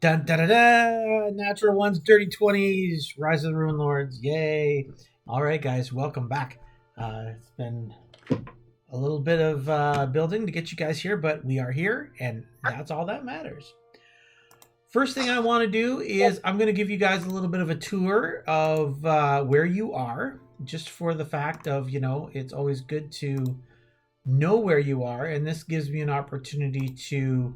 Dun, da, da, da, natural ones, dirty 20s, Rise of the Runelords, yay. All right, guys, welcome back. It's been a little bit of building to get you guys here, but we are here, and that's all that matters. First thing I want to do is I'm going to give you guys a little bit of a tour of where you are, just for the fact of, it's always good to know where you are, and this gives me an opportunity to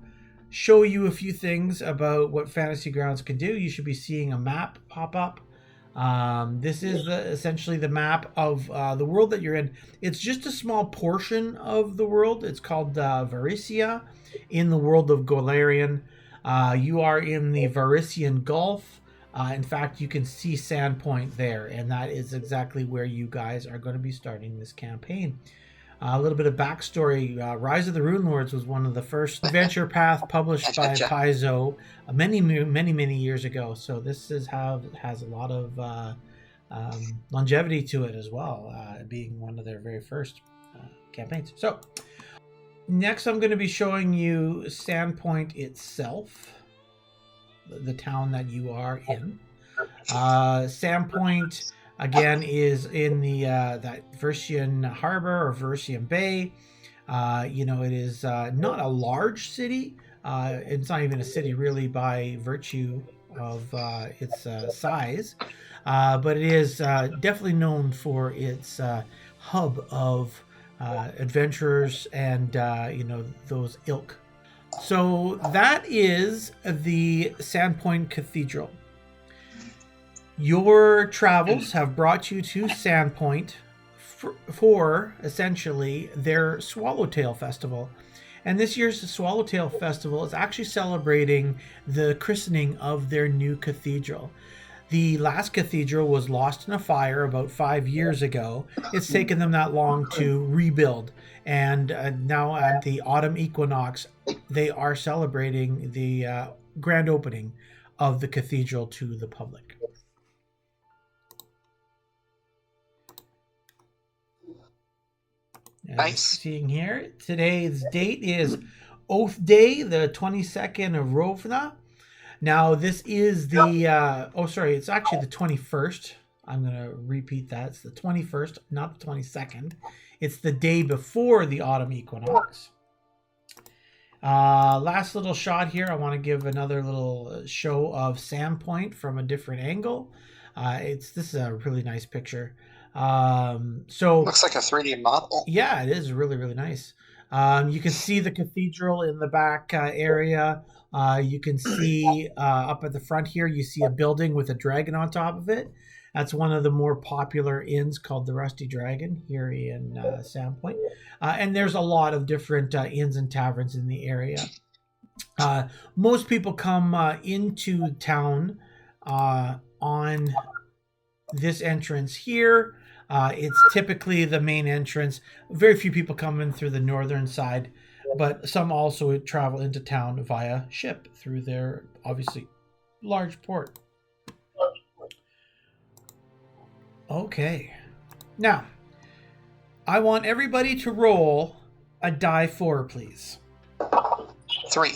show you a few things about what Fantasy Grounds can do. You should be seeing a map pop up. This is essentially the map of the world that you're in. It's just a small portion of the world. It's called Varisia in the world of Golarion. You are in the Varisian Gulf. In fact, you can see Sandpoint there, and that is exactly where you guys are going to be starting this campaign. A little bit of backstory. Rise of the Runelords was one of the first adventure path published by Paizo many years ago. So this has a lot of longevity to it as well, being one of their very first campaigns. So next I'm going to be showing you Sandpoint itself, the town that you are in. Sandpoint again is in the that Versian Harbor or Versian Bay. It is not a large city. It's not even a city really by virtue of its size, but it is definitely known for its hub of adventurers and those ilk. So that is the Sandpoint Cathedral. Your travels have brought you to Sandpoint for essentially their Swallowtail Festival. And this year's Swallowtail Festival is actually celebrating the christening of their new cathedral. The last cathedral was lost in a fire about 5 years ago. It's taken them that long to rebuild. And now at the autumn equinox, they are celebrating the grand opening of the cathedral to the public. Nice. Seeing here, today's date is Oath Day, the 22nd of Rovna. Now, this is the, it's actually the 21st. I'm going to repeat that. It's the 21st, not the 22nd. It's the day before the autumn equinox. Last little shot here. I want to give another little show of Sandpoint from a different angle. This is a really nice picture. So looks like a 3D model. Yeah, it is really nice. You can see the cathedral in the back area. You can see up at the front here, you see a building with a dragon on top of it. That's one of the more popular inns called the Rusty Dragon here in Sandpoint. And there's a lot of different inns and taverns in the area. Most people come into town on this entrance here. It's typically the main entrance. Very few people come in through the northern side, but some also travel into town via ship through their, obviously, large port. Okay. Now, I want everybody to roll a die 4, please. 3.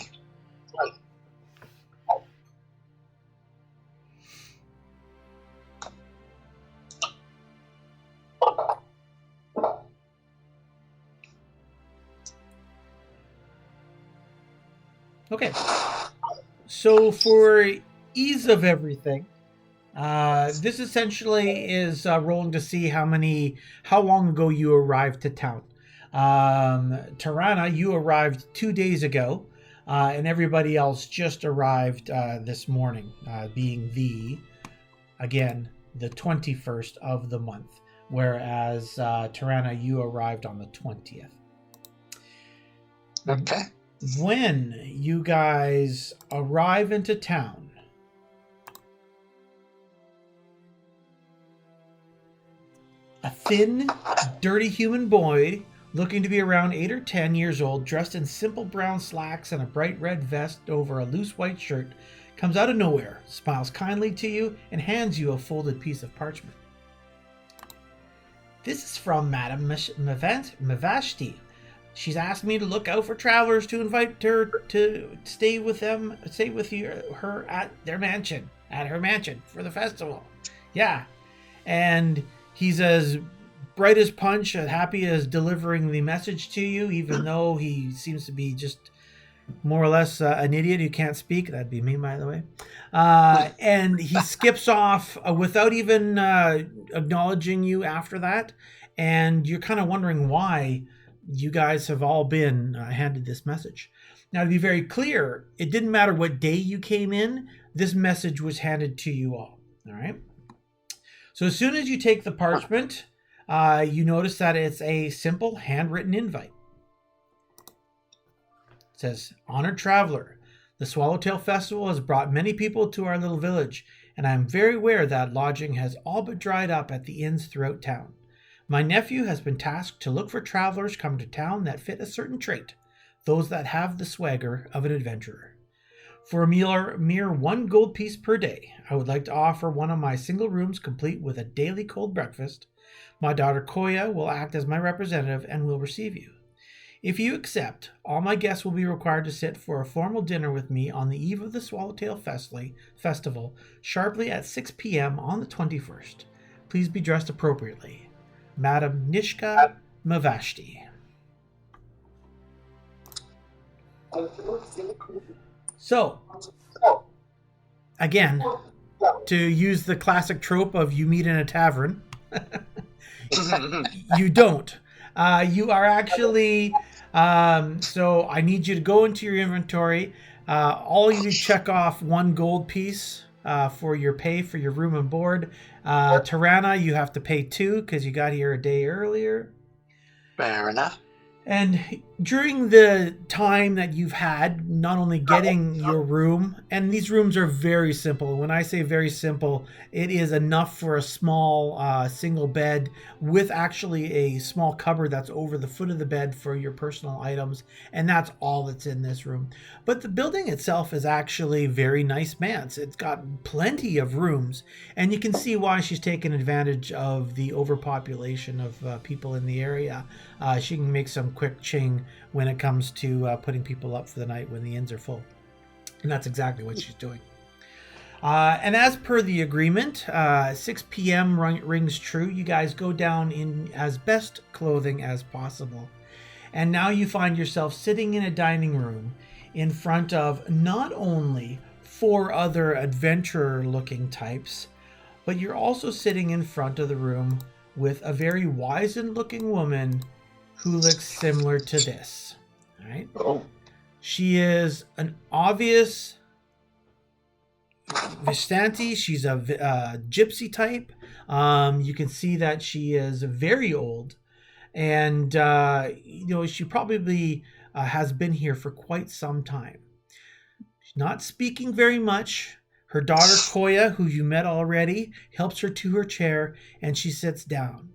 Okay, so for ease of everything, this essentially is rolling to see how long ago you arrived to town. Tirana, you arrived 2 days ago, and everybody else just arrived this morning, being the 21st of the month, whereas Tirana, you arrived on the 20th. Okay. When you guys arrive into town, a thin, dirty human boy looking to be around 8 or 10 years old, dressed in simple brown slacks and a bright red vest over a loose white shirt, comes out of nowhere, smiles kindly to you, and hands you a folded piece of parchment. This is from Madame Mavashti. She's asked me to look out for travelers to invite her to stay with her at her mansion for the festival. Yeah. And he's as bright as punch, as happy as delivering the message to you, even though he seems to be just more or less an idiot who can't speak. That'd be me, by the way. And he skips off without even acknowledging you after that. And you're kind of wondering why you guys have all been handed this message. Now, to be very clear, it didn't matter what day you came in, this message was handed to you all. All right. So as soon as you take the parchment, you notice that it's a simple handwritten invite. It says, "Honored traveler, the Swallowtail Festival has brought many people to our little village, and I am very aware that lodging has all but dried up at the inns throughout town. My nephew has been tasked to look for travelers coming to town that fit a certain trait, those that have the swagger of an adventurer. For a mere 1 gold piece per day, I would like to offer one of my single rooms complete with a daily cold breakfast. My daughter Koya will act as my representative and will receive you. If you accept, all my guests will be required to sit for a formal dinner with me on the eve of the Swallowtail Festival, sharply at 6 p.m. on the 21st. Please be dressed appropriately. Madam Nishka Mavashti." So, again, to use the classic trope of you meet in a tavern, you don't. You are actually... so I need you to go into your inventory. All you need to check off 1 gold piece for your pay for your room and board. Tirana, you have to pay 2 because you got here a day earlier. Fair enough. And during the time that you've had, not only getting your room, and these rooms are very simple. When I say very simple, it is enough for a small single bed with actually a small cupboard that's over the foot of the bed for your personal items. And that's all that's in this room. But the building itself is actually very nice manse. It's got plenty of rooms. And you can see why she's taken advantage of the overpopulation of people in the area. She can make some quick ching when it comes to putting people up for the night when the inns are full. And that's exactly what she's doing. And as per the agreement, 6 p.m. rings true. You guys go down in as best clothing as possible. And now you find yourself sitting in a dining room in front of not only 4 other adventurer-looking types, but you're also sitting in front of the room with a very wizened-looking woman who looks similar to this. All right. Oh. She is an obvious Vistanti. She's a gypsy type. You can see that she is very old, and she probably has been here for quite some time. She's not speaking very much. Her daughter Koya, who you met already, helps her to her chair, and she sits down.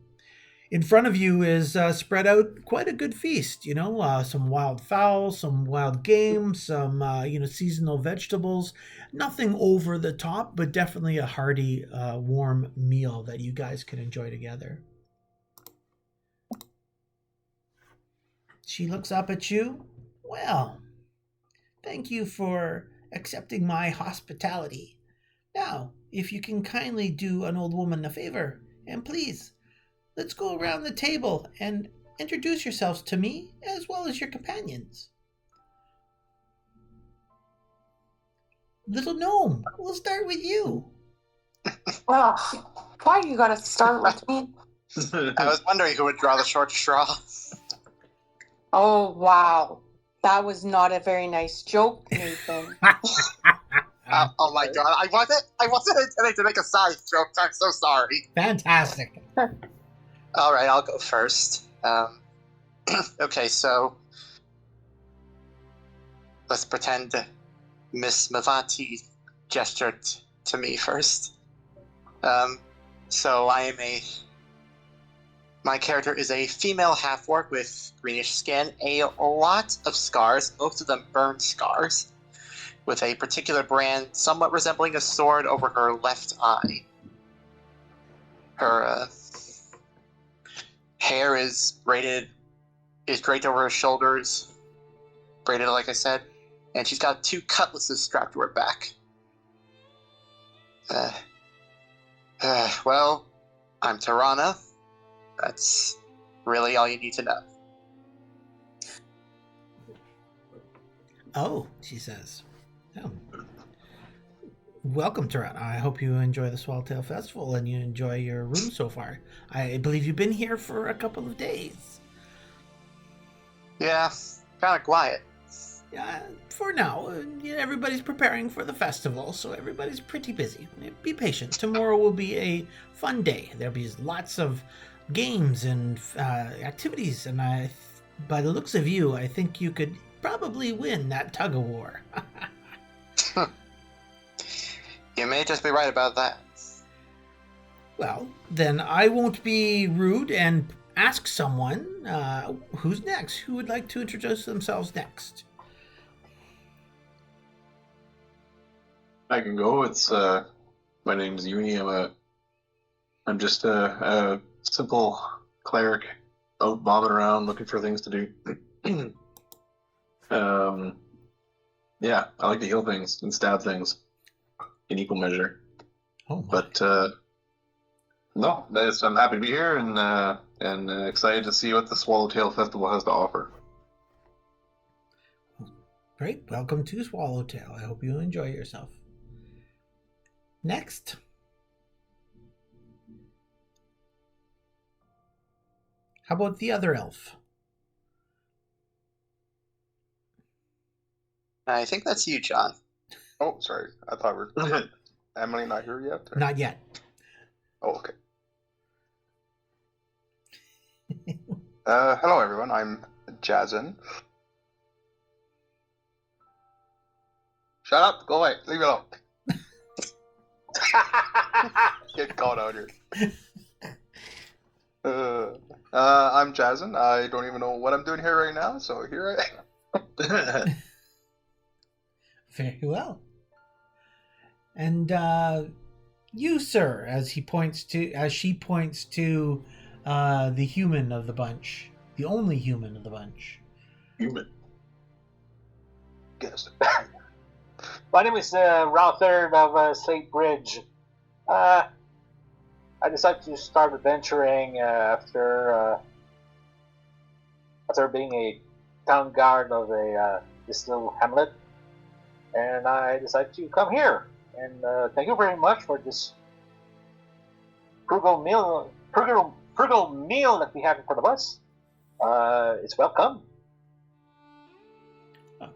In front of you is spread out quite a good feast, some wild fowl, some wild game, some, seasonal vegetables. Nothing over the top, but definitely a hearty, warm meal that you guys can enjoy together. She looks up at you. "Well, thank you for accepting my hospitality. Now, if you can kindly do an old woman a favor, and please, let's go around the table and introduce yourselves to me as well as your companions. Little gnome, we'll start with you." Why you gotta start with me? I was wondering who would draw the short straw. Oh, wow. That was not a very nice joke, Nathan. Oh my god, I wasn't intending to make a side joke. I'm so sorry. Fantastic. All right, I'll go first. Okay, so let's pretend Miss Mavati gestured to me first. So my character is a female half-orc with greenish skin, a lot of scars, most of them burn scars, with a particular brand somewhat resembling a sword over her left eye. Her hair is braided is draped over her shoulders, braided like I said, and she's got 2 cutlasses strapped to her back. Well, I'm Tirana. That's really all you need to know. Oh, she says. Oh. Welcome, Tirana. I hope you enjoy the Swallowtail Festival and you enjoy your room so far. I believe you've been here for a couple of days. Yeah, kind of quiet. For now, everybody's preparing for the festival, so everybody's pretty busy. Be patient. Tomorrow will be a fun day. There'll be lots of games and activities, and by the looks of you, I think you could probably win that tug-of-war. You may just be right about that. Well, then I won't be rude and ask someone who's next. Who would like to introduce themselves next? I can go. It's my name's Uni. I'm just a simple cleric out bobbing around looking for things to do. Yeah, I like to heal things and stab things in equal measure. Oh, my. But no, I'm happy to be here and excited to see what the Swallowtail Festival has to offer. Great. Welcome to Swallowtail. I hope you enjoy yourself. Next. How about the other elf? I think that's you, John. Oh, sorry. I thought we're Emily not here yet? Or? Not yet. Oh, okay. Hello, everyone. I'm Jazzin. Shut up. Go away. Leave it alone. Get caught out here. I'm Jazzin. I don't even know what I'm doing here right now, so here I am. Very well. And you, sir, as she points to the human of the bunch, the only human of the bunch. Human. Guess. My name is Ralph of Slate Bridge. I decided to start adventuring after being a town guard of this little hamlet, and I decided to come here. And thank you very much for this frugal meal that we have in front of us. It's welcome.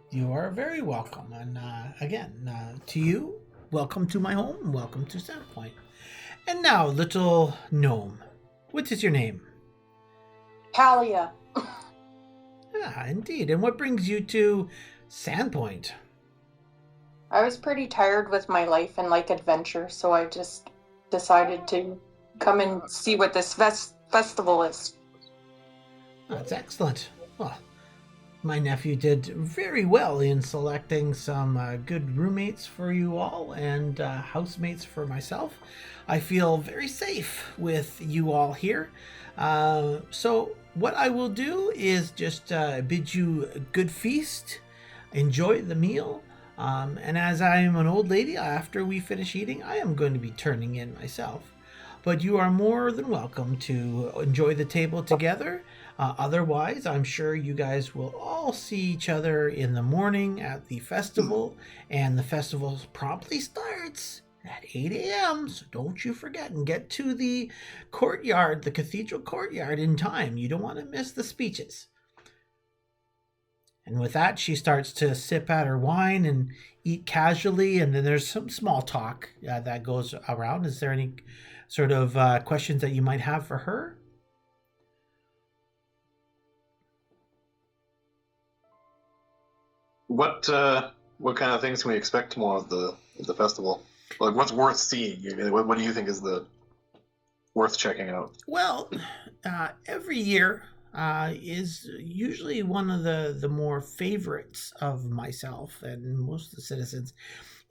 You are very welcome. And again, to you, welcome to my home. Welcome to Sandpoint. And now, little gnome, what is your name? Talia. Ah, indeed. And what brings you to Sandpoint? I was pretty tired with my life and like adventure, so I just decided to come and see what this festival is. That's excellent. Well, my nephew did very well in selecting some good roommates for you all and housemates for myself. I feel very safe with you all here. So what I will do is just bid you a good feast, enjoy the meal, and as I am an old lady, after we finish eating, I am going to be turning in myself. But you are more than welcome to enjoy the table together. Otherwise, I'm sure you guys will all see each other in the morning at the festival, and the festival promptly starts at 8 a.m. So don't you forget and get to the courtyard, the cathedral courtyard in time. You don't want to miss the speeches. And with that, she starts to sip at her wine and eat casually, and then there's some small talk that goes around. Is there any sort of questions that you might have for her? What kind of things can we expect tomorrow at the festival? Like, what's worth seeing? What do you think is the worth checking out? Well, every year is usually one of the more favorites of myself and most of the citizens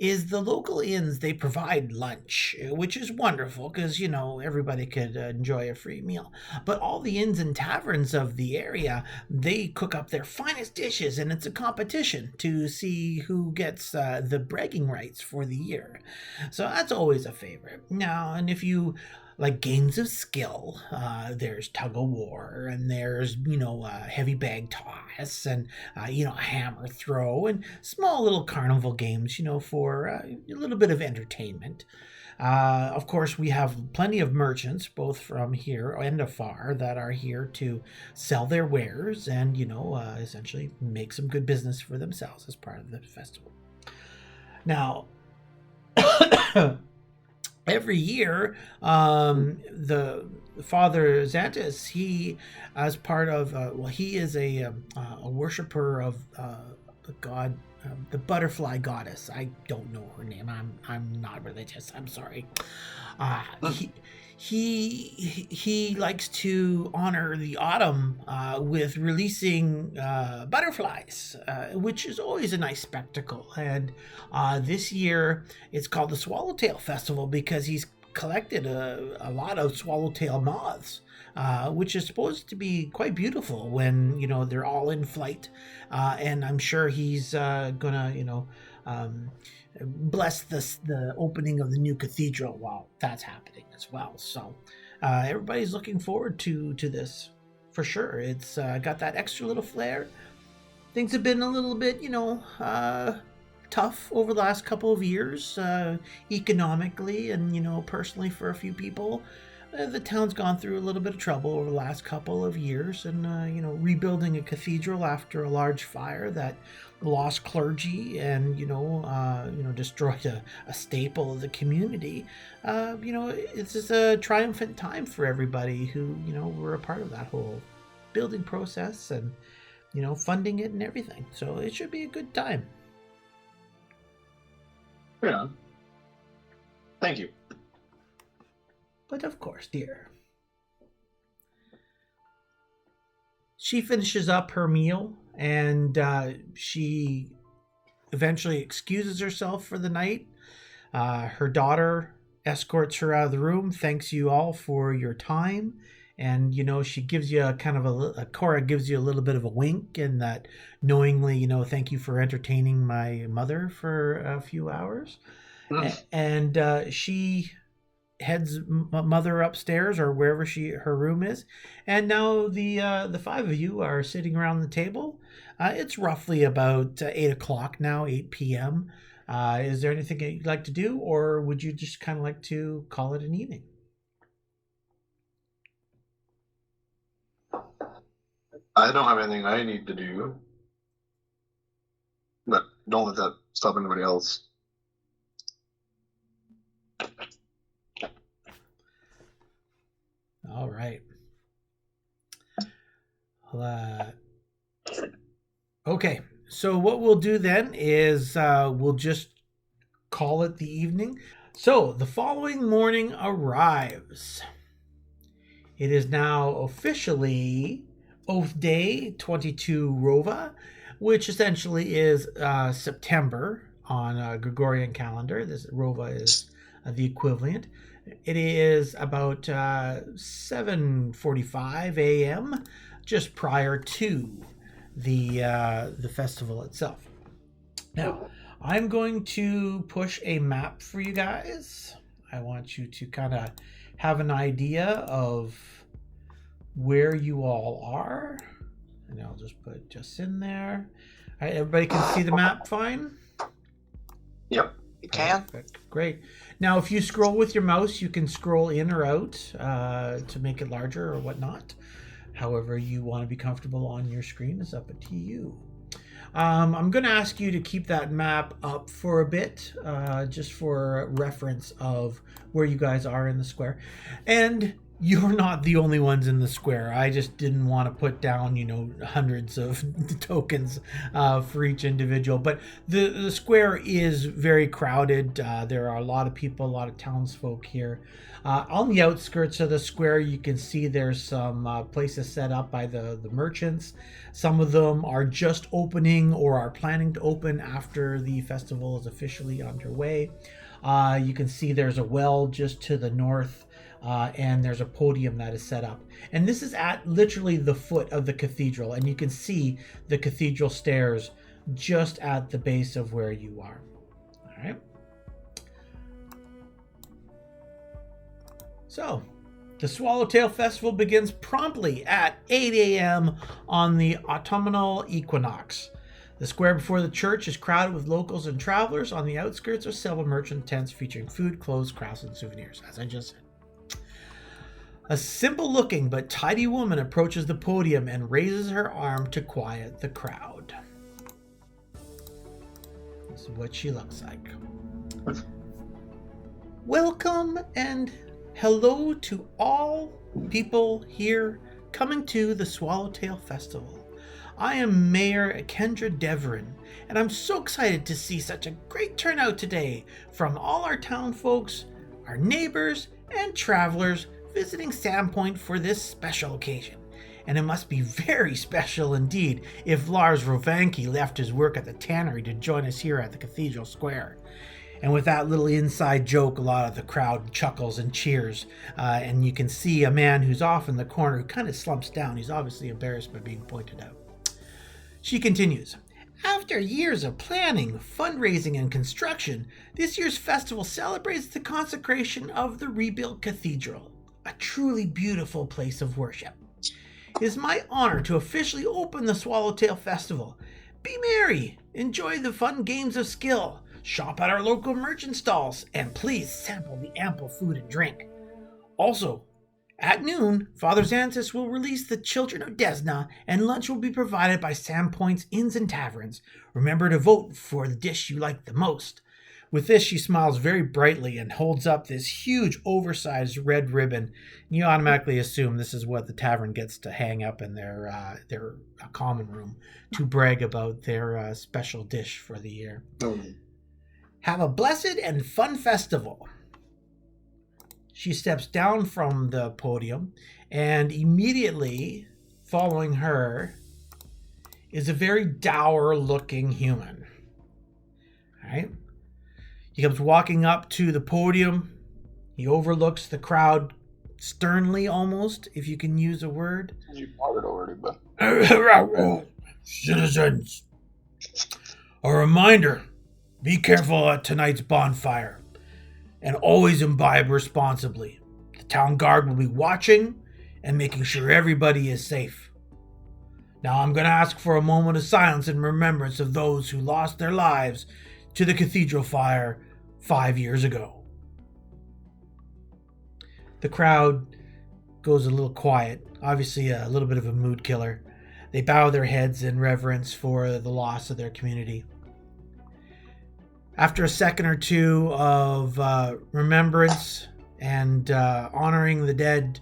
is the local inns, they provide lunch, which is wonderful because, everybody could enjoy a free meal. But all the inns and taverns of the area, they cook up their finest dishes, and it's a competition to see who gets the bragging rights for the year. So that's always a favorite. Now, and if you like games of skill, there's tug of war, and there's heavy bag toss, and a hammer throw, and small little carnival games, for a little bit of entertainment. Of course, we have plenty of merchants, both from here and afar, that are here to sell their wares and essentially make some good business for themselves as part of the festival. Now, every year, the Father Xantus, he, as part of, he is a worshiper of the god, the butterfly goddess. I don't know her name. I'm not religious. I'm sorry. He likes to honor the autumn with releasing butterflies, which is always a nice spectacle. And this year it's called the Swallowtail Festival because he's collected a lot of swallowtail moths, which is supposed to be quite beautiful when they're all in flight. And I'm sure he's gonna bless the opening of the new cathedral while that's happening as well. So everybody's looking forward to this for sure. It's got that extra little flair. Things have been a little bit tough over the last couple of years, economically and personally for a few people. The town's gone through a little bit of trouble over the last couple of years, and rebuilding a cathedral after a large fire that lost clergy and destroyed a staple of the community. It's just a triumphant time for everybody who were a part of that whole building process and funding it and everything. So it should be a good time. Yeah. Thank you. But of course, dear. She finishes up her meal and she eventually excuses herself for the night. Her daughter escorts her out of the room, thanks you all for your time. And, she gives you Cora gives you a little bit of a wink, and that knowingly, thank you for entertaining my mother for a few hours. And she heads mother upstairs or wherever her room is, and now the five of you are sitting around the table. It's roughly about 8 o'clock now, 8 p.m. Is there anything that you'd like to do, or would you just kind of like to call it an evening? I don't have anything I need to do, but don't let that stop anybody else. All right. Okay, so what we'll do then is we'll just call it the evening. So the following morning arrives. It is now officially Oath Day 22 Rova, which essentially is September on a Gregorian calendar. This Rova is the equivalent. It is about 7:45 a.m., just prior to the festival itself. Now, I'm going to push a map for you guys. I want you to kind of have an idea of where you all are. And I'll just put just in there. All right, everybody can see the map fine? Yep. You can. Perfect. Great. Now, if you scroll with your mouse, you can scroll in or out to make it larger or whatnot. However you want to be comfortable on your screen is up to you. I'm going to ask you to keep that map up for a bit, just for reference of where you guys are in the square. And you're not the only ones in the square. I just didn't want to put down, hundreds of tokens for each individual. But the square is very crowded. There are a lot of people, a lot of townsfolk here. On the outskirts of the square, you can see there's some places set up by the merchants. Some of them are just opening or are planning to open after the festival is officially underway. You can see there's a well just to the north. And there's a podium that is set up. And this is at literally the foot of the cathedral. And you can see the cathedral stairs just at the base of where you are. All right. So, the Swallowtail Festival begins promptly at 8 a.m. on the autumnal equinox. The square before the church is crowded with locals and travelers. On the outskirts are several merchant tents featuring food, clothes, crafts, and souvenirs, as I just said. A simple-looking but tidy woman approaches the podium and raises her arm to quiet the crowd. This is what she looks like. Welcome and hello to all people here coming to the Swallowtail Festival. I am Mayor Kendra Deverin, and I'm so excited to see such a great turnout today from all our town folks, our neighbors, and travelers visiting Sandpoint for this special occasion. And it must be very special indeed if Lars Rovanki left his work at the tannery to join us here at the Cathedral Square. And with that little inside joke, a lot of the crowd chuckles and cheers. And you can see a man who's off in the corner who kind of slumps down. He's obviously embarrassed by being pointed out. She continues. After years of planning, fundraising, and construction, this year's festival celebrates the consecration of the rebuilt cathedral. A truly beautiful place of worship. It is my honor to officially open the Swallowtail Festival. Be merry, enjoy the fun games of skill, shop at our local merchant stalls, and please sample the ample food and drink. Also, at noon, Father Xanthus will release the Children of Desna, and lunch will be provided by Sandpoint's Inns and Taverns. Remember to vote for the dish you like the most. With this, she smiles very brightly and holds up this huge, oversized red ribbon. You automatically assume this is what the tavern gets to hang up in their common room to brag about their special dish for the year. Have a blessed and fun festival. She steps down from the podium, and immediately following her is a very dour-looking human. All right. He comes walking up to the podium. He overlooks the crowd sternly, almost, if you can use a word. You bought it already, but Citizens, a reminder, be careful at tonight's bonfire, and always imbibe responsibly. The town guard will be watching and making sure everybody is safe. Now I'm going to ask for a moment of silence in remembrance of those who lost their lives to the cathedral fire 5 years ago. The crowd goes a little quiet, obviously a little bit of a mood killer. They bow their heads in reverence for the loss of their community. After a second or two of remembrance and honoring the dead,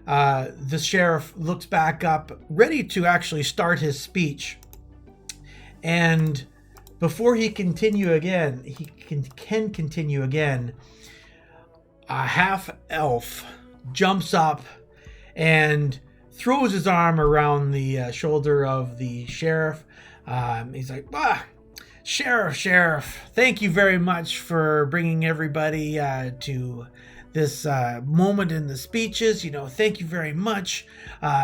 the sheriff looks back up, ready to actually start his speech. And before he can continue again, a half-elf jumps up and throws his arm around the shoulder of the sheriff. He's like, Sheriff, thank you very much for bringing everybody to this moment in the speeches. Thank you very much.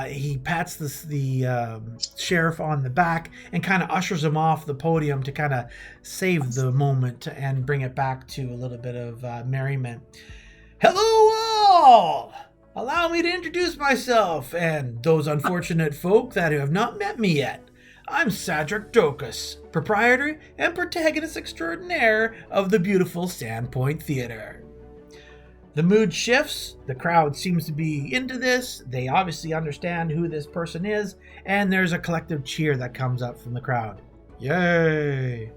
He pats the sheriff on the back and kind of ushers him off the podium to kind of save the moment and bring it back to a little bit of merriment. Hello all! Allow me to introduce myself and those unfortunate folk that have not met me yet. I'm Cedric Docus, proprietor and protagonist extraordinaire of the beautiful Sandpoint Theater. The mood shifts, the crowd seems to be into this, they obviously understand who this person is, and there's a collective cheer that comes up from the crowd. Yay!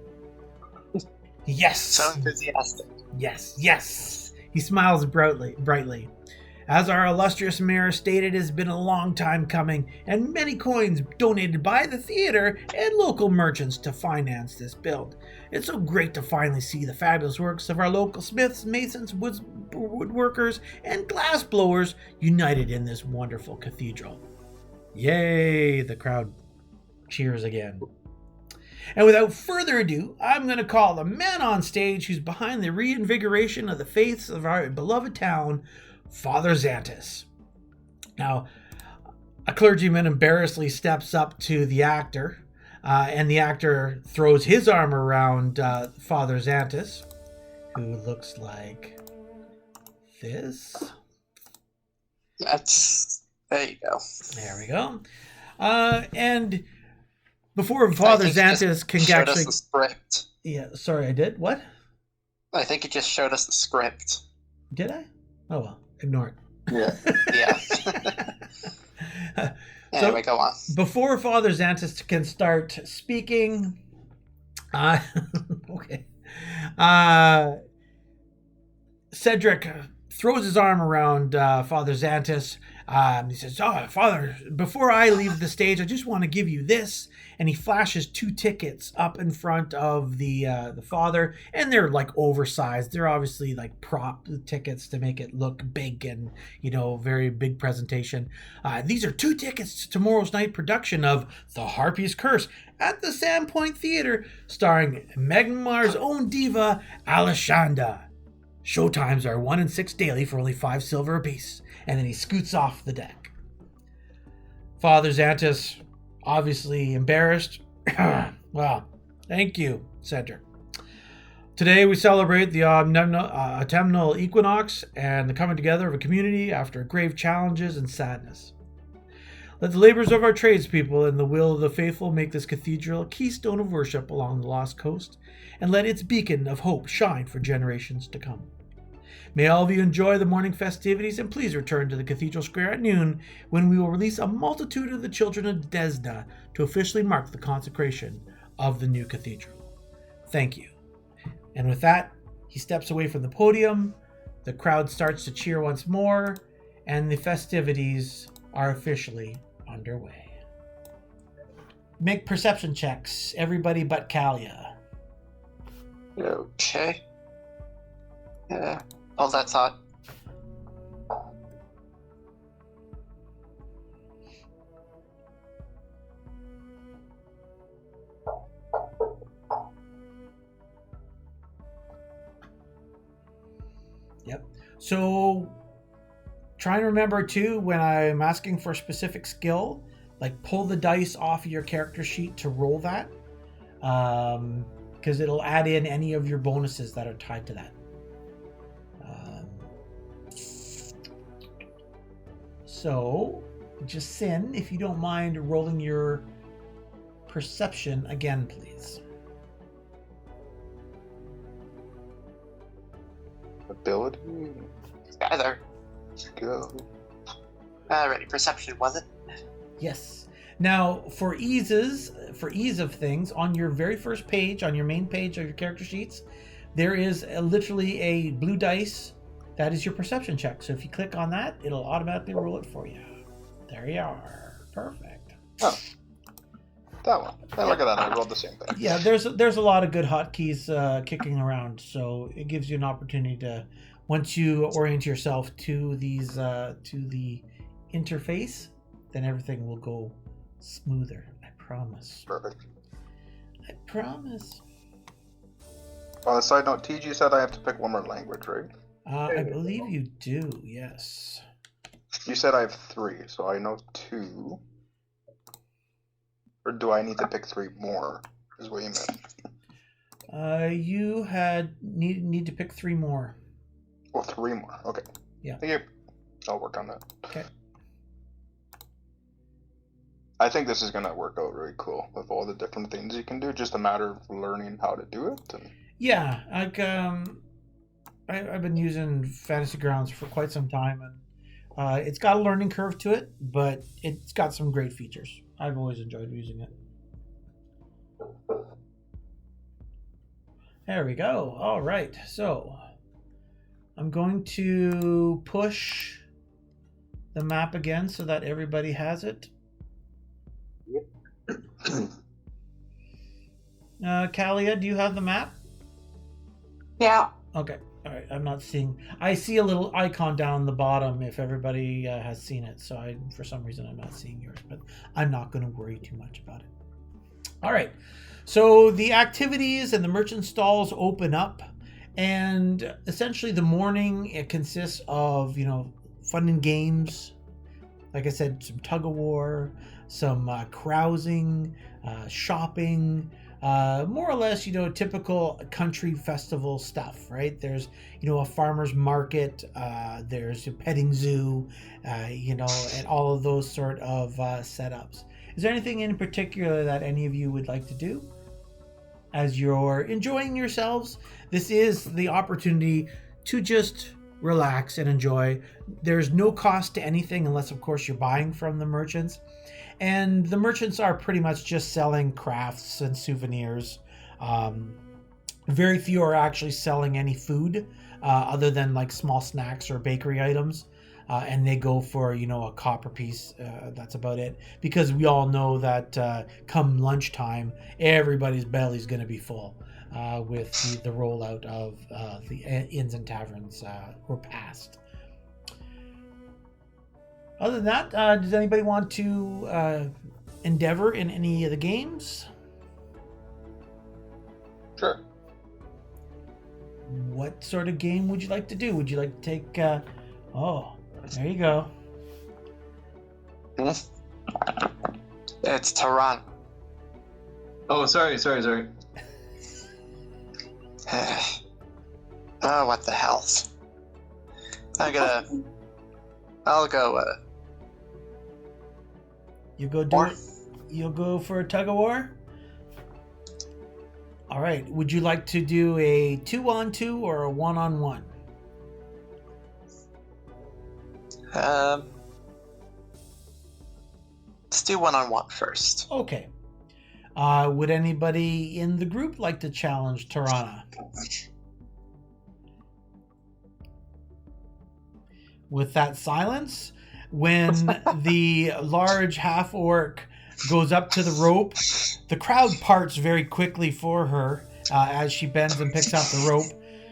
Yes! So enthusiastic. Yes! He smiles brightly. As our illustrious mayor stated, it has been a long time coming, and many coins donated by the theater and local merchants to finance this build. It's so great to finally see the fabulous works of our local smiths, masons, woodworkers, and glassblowers united in this wonderful cathedral. Yay! The crowd cheers again. And without further ado, I'm going to call the man on stage who's behind the reinvigoration of the faiths of our beloved town, Father Xantus. Now, a clergyman embarrassedly steps up to the actor, and the actor throws his arm around Father Xantus, who looks like this. There you go. There we go. And before Father Xantus can showed actually... us the script. Yeah, sorry, I did? What? I think it just showed us the script. Did I? Oh, well, ignore it. Yeah. Yeah. Anyway, go on. Before Father Xantus can start speaking, okay. Cedric throws his arm around Father Xantus. He says, Father, before I leave the stage, I just want to give you this. And he flashes 2 tickets up in front of the father, and they're like oversized. They're obviously like prop tickets to make it look big and, very big presentation. These are 2 tickets to tomorrow's night production of The Harpy's Curse at the Sandpoint Theater, starring Magmar's own diva, Alashanda. Showtimes are 1 and 6 daily for only 5 silver apiece. And then he scoots off the deck. Father Xantus, obviously embarrassed. Well, thank you, Cedric. Today we celebrate the autumnal equinox and the coming together of a community after grave challenges and sadness. Let the labors of our tradespeople and the will of the faithful make this cathedral a keystone of worship along the Lost Coast, and let its beacon of hope shine for generations to come. May all of you enjoy the morning festivities, and please return to the Cathedral Square at noon, when we will release a multitude of the children of Desna to officially mark the consecration of the new cathedral. Thank you. And with that, he steps away from the podium, the crowd starts to cheer once more, and the festivities are officially underway. Make perception checks, everybody but Kalia. Okay. Oh, that's hot. Yep. So try and remember too, when I'm asking for a specific skill, like pull the dice off of your character sheet to roll that, because it'll add in any of your bonuses that are tied to that. So, Jasin, if you don't mind rolling your perception again, please. Ability. Either. Let's go. Alrighty, perception, was it? Yes. Now, for ease of things, on your very first page, on your main page of your character sheets, there is literally a blue dice. That is your perception check. So if you click on that, it'll automatically roll it for you. There you are. Perfect. Oh, that one. Hey, look at that. I rolled the same thing. Yeah, there's a lot of good hotkeys kicking around, so it gives you an opportunity to, once you orient yourself to these to the interface, then everything will go smoother. I promise. Perfect. I promise. On a side note, TG said I have to pick one more language, right? I believe you do. Yes. You said I have 3, so I know 2. Or do I need to pick 3 more? Is what you meant. You need to pick 3 more. Oh, 3 more. Okay. Yeah. Thank you. I'll work on that. Okay. I think this is gonna work out really cool with all the different things you can do. Just a matter of learning how to do it. And... Yeah, like I've been using Fantasy Grounds for quite some time, and it's got a learning curve to it, but it's got some great features. I've always enjoyed using it. There we go. All right, so I'm going to push the map again so that everybody has it? Kalia, do you have the map? Yeah. Okay. All right. I'm not seeing. I see a little icon down the bottom if everybody has seen it. So for some reason, I'm not seeing yours, but I'm not going to worry too much about it. All right. So the activities and the merchant stalls open up, and essentially the morning it consists of fun and games. Like I said, some tug of war, some carousing, shopping. More or less, typical country festival stuff, right? There's, a farmer's market, there's a petting zoo, and all of those sort of setups. Is there anything in particular that any of you would like to do as you're enjoying yourselves? This is the opportunity to just relax and enjoy. There's no cost to anything unless, of course, you're buying from the merchants. And the merchants are pretty much just selling crafts and souvenirs. Very few are actually selling any food other than like small snacks or bakery items. And they go for, a copper piece. That's about it. Because we all know that come lunchtime, everybody's belly's going to be full with the rollout of the inns and taverns repast. Other than that, does anybody want to endeavor in any of the games? Sure. What sort of game would you like to do? Would you like to take... Oh, there you go. It's Tehran. Oh, sorry. Oh, what the hell? I'll go. You go do it. You'll go for a tug of war? All right. Would you like to do a 2-on-2 or a 1-on-1? Let's do 1-on-1 first. Okay. Would anybody in the group like to challenge Tirana? With that silence, when the large half-orc goes up to the rope, the crowd parts very quickly for her as she bends and picks up the rope.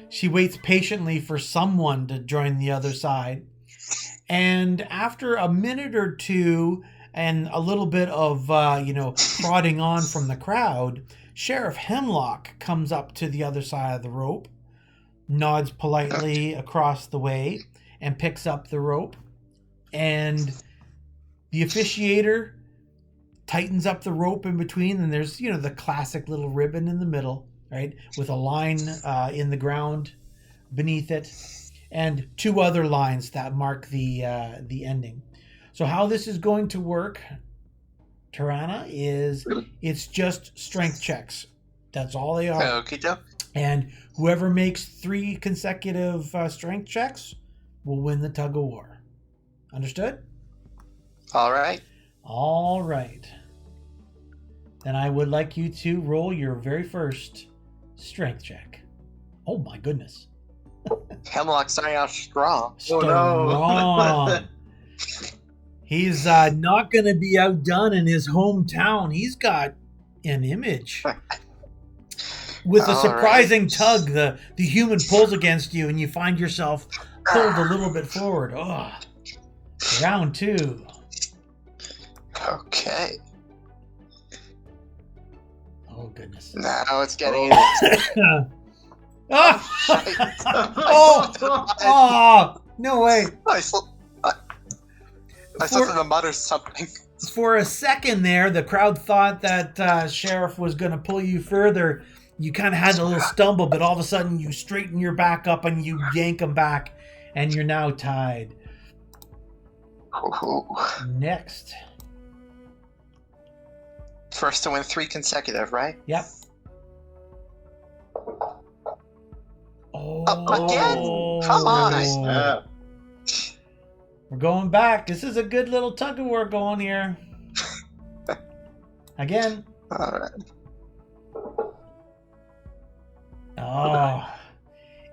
She waits patiently for someone to join the other side. And after a minute or two and a little bit of, prodding on from the crowd, Sheriff Hemlock comes up to the other side of the rope, nods politely across the way, and picks up the rope. And the officiator tightens up the rope in between, and there's, the classic little ribbon in the middle, right, with a line in the ground beneath it, and 2 other lines that mark the ending. So how this is going to work, Tirana, is it's just strength checks. That's all they are. Okie doke. And whoever makes 3 consecutive strength checks will win the tug of war. Understood? All right. All right. Then I would like you to roll your very first strength check. Oh my goodness. Hemlock starting out strong. Strong. He's not going to be outdone in his hometown. He's got an image. With a surprising tug, the human pulls against you, and you find yourself pulled a little bit forward. Oh, round 2. Okay. Oh, goodness. Now it's getting... Oh, no way. I slipped in the mud or something. For a second there, the crowd thought that Sheriff was going to pull you further. You kind of had a little stumble, but all of a sudden you straighten your back up and you yank him back, and you're now tied. Next. First to win 3 consecutive, right? Yep. Oh, again? Come on. Nice. We're going back. This is a good little tug of war going here. Again. All right. Oh,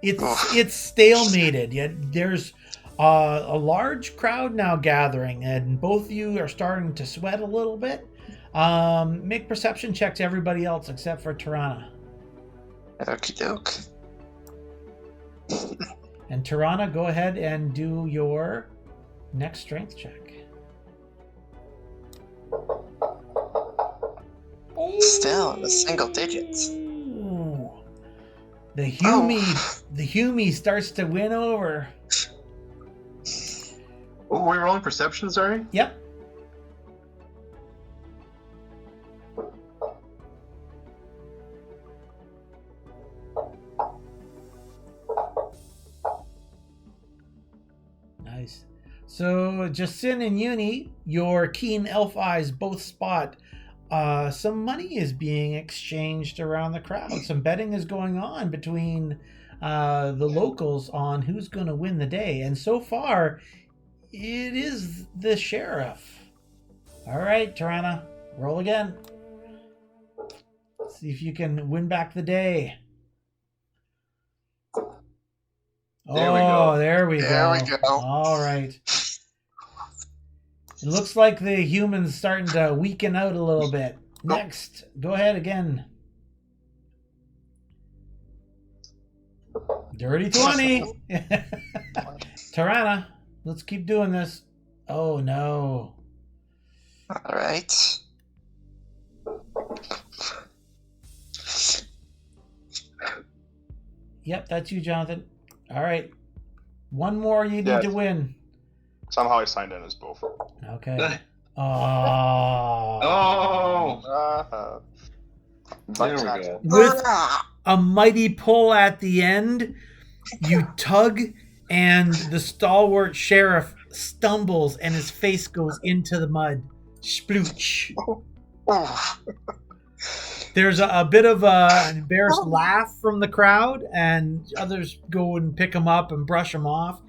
it's stalemated. Yet there's A large crowd now gathering, and both of you are starting to sweat a little bit. Make perception checks, everybody else except for Tirana. Okie doke. And Tirana, go ahead and do your next strength check. Still in the single digits. Ooh. The Humie starts to win over. Oh, we're rolling perception, sorry? Yep. Nice. So, Jacin and Uni, your keen elf eyes both spot some money is being exchanged around the crowd. Some betting is going on between the locals on who's going to win the day. And so far, it is the sheriff. All right, Tirana, roll again. See if you can win back the day. There we go. There we There go. we go. All right. It looks like the human's starting to weaken out a little bit. Next, go ahead again. Dirty 20. Tirana, let's keep doing this. Oh, no. All right. Yep, that's you, Jonathan. All right. One more you need Yes. to win. Somehow I signed in as both. Okay. Oh. Oh! There we go. With a mighty pull at the end, you tug, and the stalwart sheriff stumbles, and his face goes into the mud. Splooch. Oh. There's a bit of an embarrassed laugh from the crowd, and others go and pick him up and brush him off.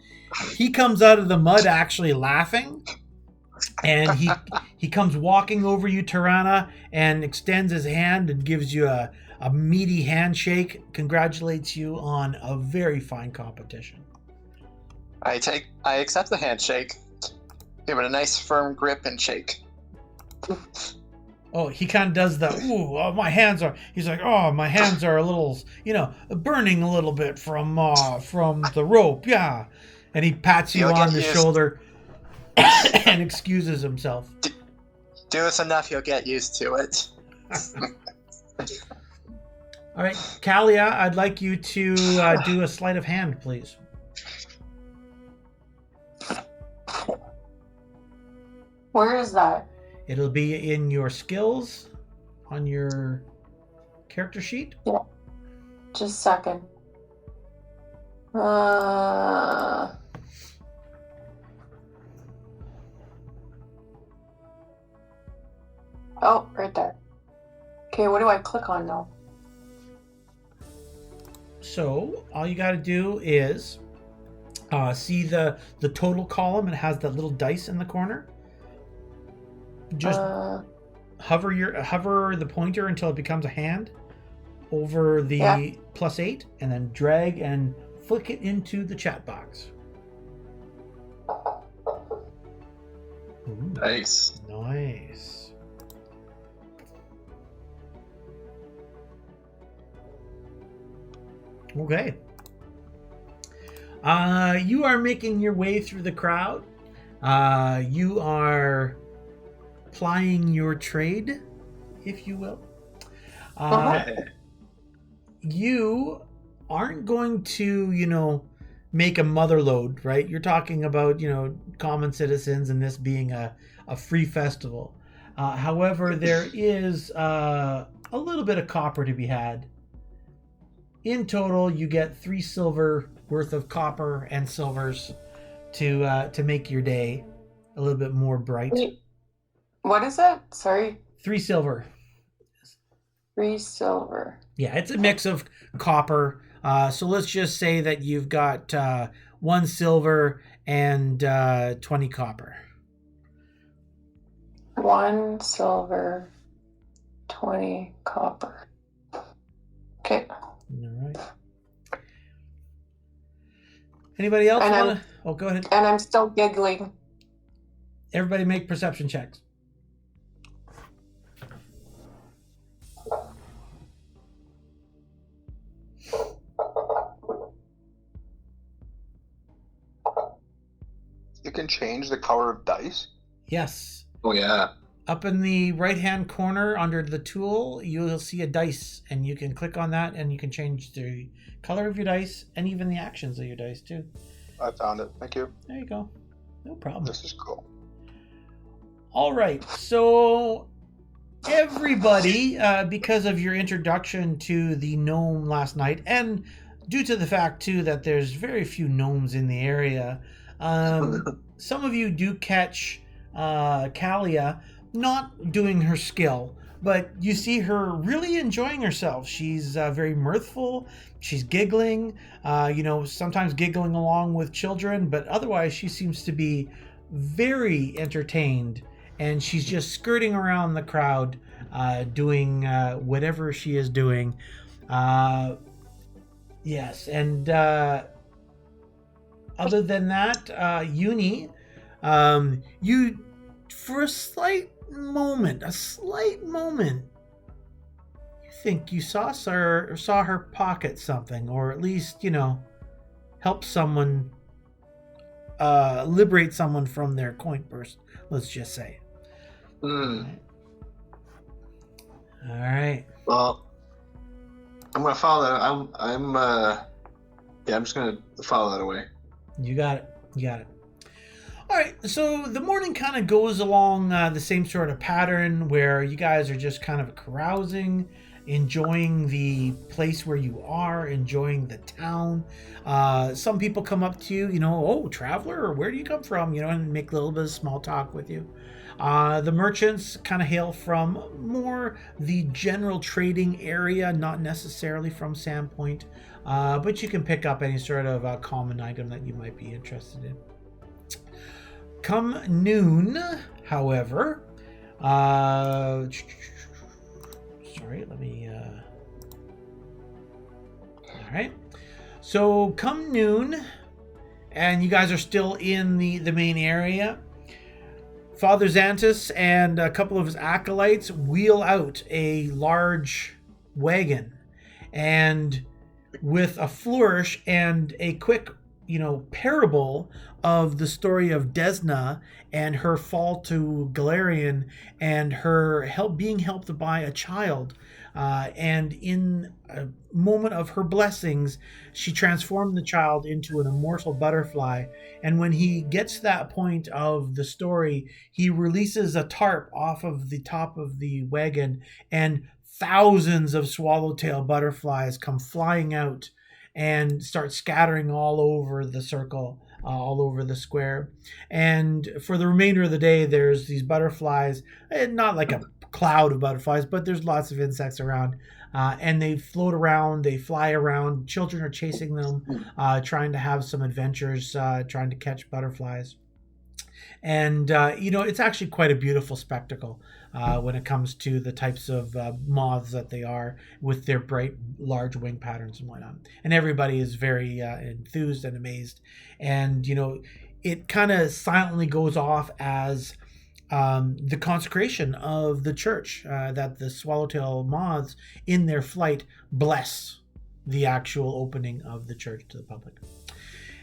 He comes out of the mud actually laughing, and he comes walking over you, Tirana, and extends his hand and gives you a meaty handshake, congratulates you on a very fine competition. I accept the handshake. Give it a nice firm grip and shake. Oh, he kind of does the, my hands are, he's like, oh, my hands are a little, burning a little bit from the rope, yeah. And he pats you on the shoulder and excuses himself. Do this enough, you'll get used to it. All right, Kalia, I'd like you to do a sleight of hand, please. Where is that? It'll be in your skills on your character sheet. Yeah. Just a second. Oh, right there. Okay, what do I click on now? So all you got to do is see the total column. It has that little dice in the corner. Just hover the pointer until it becomes a hand over the +8, and then drag and flick it into the chat box. Ooh, Nice. nice. Okay. You are making your way through the crowd. You are plying your trade, if you will. You aren't going to, make a mother load, right? You're talking about, common citizens and this being a free festival. However, there is a little bit of copper to be had. In total, you get 3 silver worth of copper and silvers to make your day a little bit more bright. Wait, what is it? Sorry. 3 silver. 3 silver. Yeah, it's a mix of copper. So let's just say that you've got 1 silver and 20 copper. 1 silver, 20 copper. Okay. All right. Anybody else Oh, go ahead. And I'm still giggling. Everybody make perception checks. You can change the color of dice. Yes. Oh yeah. Up in the right-hand corner under the tool, you'll see a dice, and you can click on that, and you can change the color of your dice and even the actions of your dice too. I found it. Thank you. There you go. No problem. This is cool. All right. So everybody, because of your introduction to the gnome last night, and due to the fact too that there's very few gnomes in the area, some of you do catch Kalia not doing her skill, but you see her really enjoying herself. She's very mirthful. She's giggling, sometimes giggling along with children, but otherwise she seems to be very entertained, and she's just skirting around the crowd, doing whatever she is doing. Yes, and other than that, Uni, you, for a slight moment, you think you saw her pocket something, or at least, help someone, liberate someone from their coin purse, let's just say. All right. Well, I'm gonna follow that. I'm just gonna follow that away. You got it. All right, so the morning kind of goes along the same sort of pattern where you guys are just kind of carousing, enjoying the place where you are, enjoying the town. Some people come up to you, oh, traveler, or where do you come from, and make a little bit of small talk with you. The merchants kind of hail from more the general trading area, not necessarily from Sandpoint, but you can pick up any sort of common item that you might be interested in. Come noon, however, sorry, let me, all right. So come noon, and you guys are still in the main area. Father Xantus and a couple of his acolytes wheel out a large wagon, and with a flourish and a quick, parable of the story of Desna and her fall to Galarian and her being helped by a child. And in a moment of her blessings, she transformed the child into an immortal butterfly. And when he gets to that point of the story, he releases a tarp off of the top of the wagon, and thousands of swallowtail butterflies come flying out and start scattering all over the circle, all over the square. And for the remainder of the day, there's these butterflies, not like a cloud of butterflies, but there's lots of insects around, and they float around, they fly around. Children are chasing them, trying to have some adventures, trying to catch butterflies. And it's actually quite a beautiful spectacle when it comes to the types of moths that they are, with their bright large wing patterns and whatnot. And everybody is very enthused and amazed. And it kind of silently goes off as the consecration of the church, that the swallowtail moths in their flight bless the actual opening of the church to the public.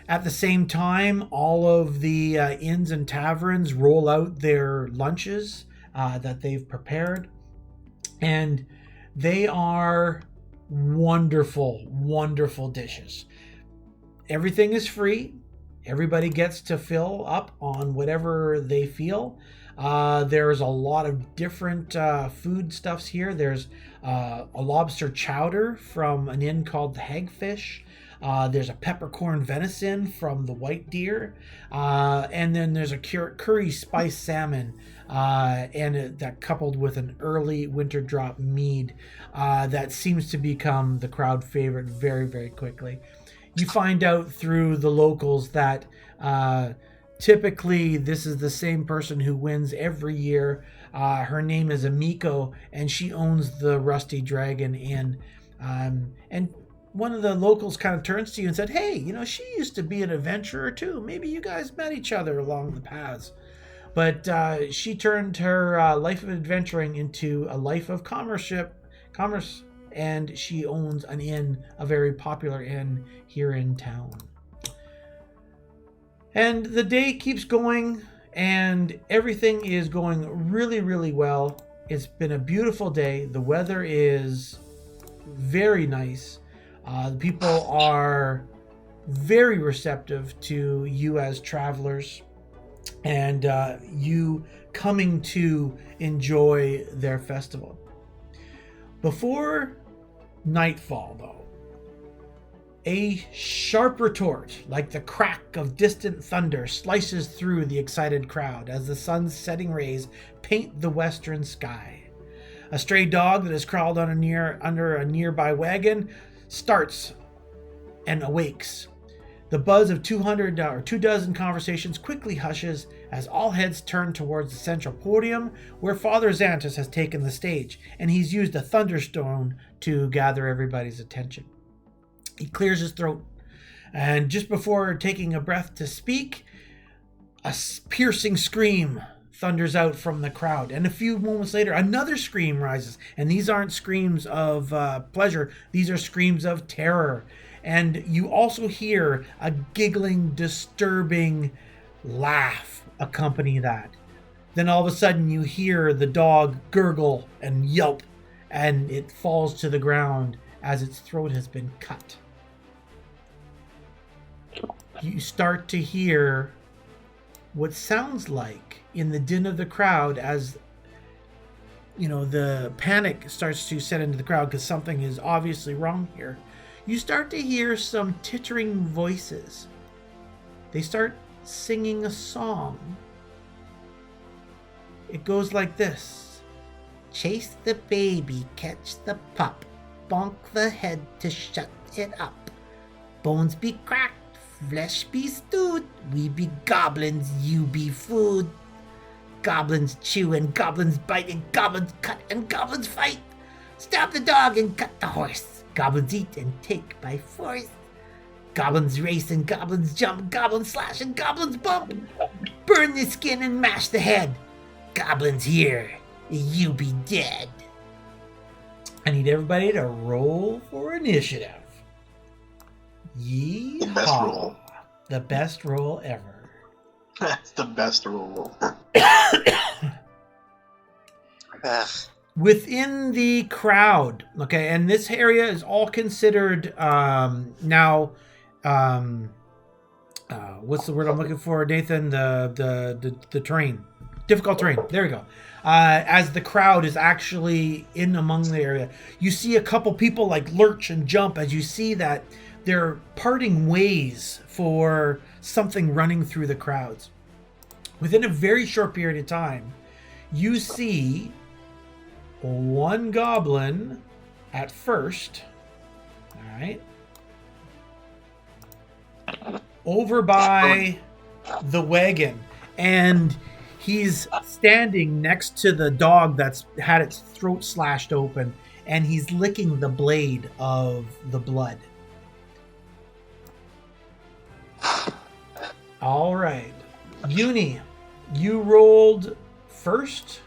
At the same time, all of the inns and taverns roll out their lunches that they've prepared, and they are wonderful, wonderful dishes. Everything is free. Everybody gets to fill up on whatever they feel. There's a lot of different food stuffs here. There's a lobster chowder from an inn called the Hagfish. There's a peppercorn venison from the White Deer, and then there's a curry spice salmon, and that coupled with an early winter drop mead that seems to become the crowd favorite very, very quickly. You find out through the locals that typically this is the same person who wins every year. Her name is Amiko, and she owns the Rusty Dragon Inn. And one of the locals kind of turns to you and said, "Hey, she used to be an adventurer too. Maybe you guys met each other along the paths." But she turned her life of adventuring into a life of commerce, and she owns an inn, a very popular inn here in town. And the day keeps going, and everything is going really, really well. It's been a beautiful day. The weather is very nice. The people are very receptive to you as travelers, and you coming to enjoy their festival. Before nightfall, though, a sharp retort, like the crack of distant thunder, slices through the excited crowd as the sun's setting rays paint the western sky. A stray dog that has crawled under a nearby wagon starts and awakes. The buzz of 24 conversations quickly hushes as all heads turn towards the central podium where Father Xantus has taken the stage, and he's used a thunderstone to gather everybody's attention. He clears his throat, and just before taking a breath to speak, a piercing scream thunders out from the crowd. And a few moments later, another scream rises. And these aren't screams of pleasure. These are screams of terror. And you also hear a giggling, disturbing laugh accompany that. Then all of a sudden you hear the dog gurgle and yelp, and it falls to the ground as its throat has been cut. You start to hear what sounds like in the din of the crowd as the panic starts to set into the crowd because something is obviously wrong here. You start to hear some tittering voices. They start singing a song. It goes like this: chase the baby, catch the pup, bonk the head to shut it up. Bones be cracked, flesh be stewed, we be goblins, you be food. Goblins chew and goblins bite and goblins cut and goblins fight. Stab the dog and cut the horse. Goblins eat and take by force. Goblins race and goblins jump, goblins slash and goblins bump. Burn the skin and mash the head. Goblins here, you be dead. I need everybody to roll for initiative. Yeehaw. The best roll. The best roll ever. That's the best roll. Within the crowd, okay, and this area is all considered now. What's the word I'm looking for, Nathan? The terrain, difficult terrain. There we go. As the crowd is actually in among the area, you see a couple people like lurch and jump as you see that they're parting ways for something running through the crowds. Within a very short period of time, you see one goblin at first, all right, over by the wagon, and he's standing next to the dog that's had its throat slashed open, and he's licking the blade of the blood. All right, Uni, you rolled first.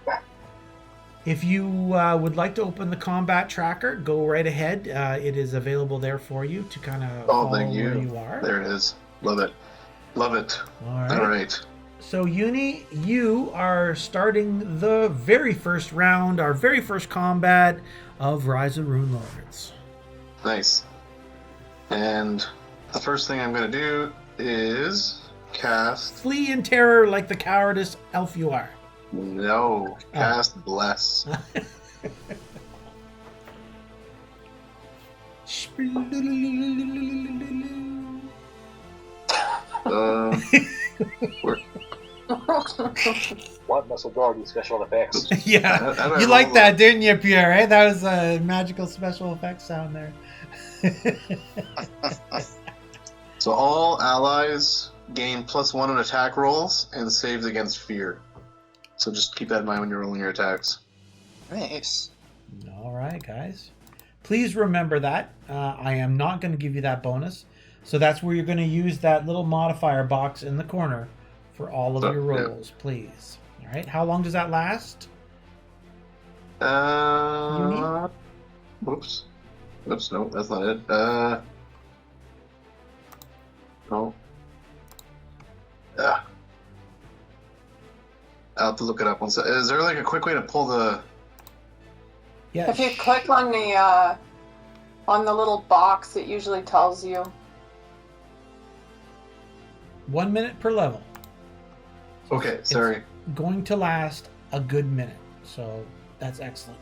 If you would like to open the combat tracker, go right ahead. It is available there for you to kind of follow thank you. where you are. There it is. Love it. Love it. All right. So, Uni, you are starting the very first round, our very first combat of Rise of Runelords. Nice. And the first thing I'm going to do is cast... Flee in terror like the cowardice elf you are. No. Cast Bless. What must a dog do special effects? Yeah, you liked that, didn't you, Pierre? Right? That was a magical special effects sound there. So all allies gain +1 on attack rolls and saves against fear. So just keep that in mind when you're rolling your attacks. Nice. All right, guys. Please remember that. I am not going to give you that bonus. So that's where you're going to use that little modifier box in the corner for all of your Yeah. rolls, please. All right. How long does that last? Whoops. Oops, no, that's not it. No. Yeah. I'll have to look it up. Is there like a quick way to pull the... Yeah. If you click on the little box, it usually tells you. 1 minute per level. Okay, sorry. Going to last a good minute. So that's excellent.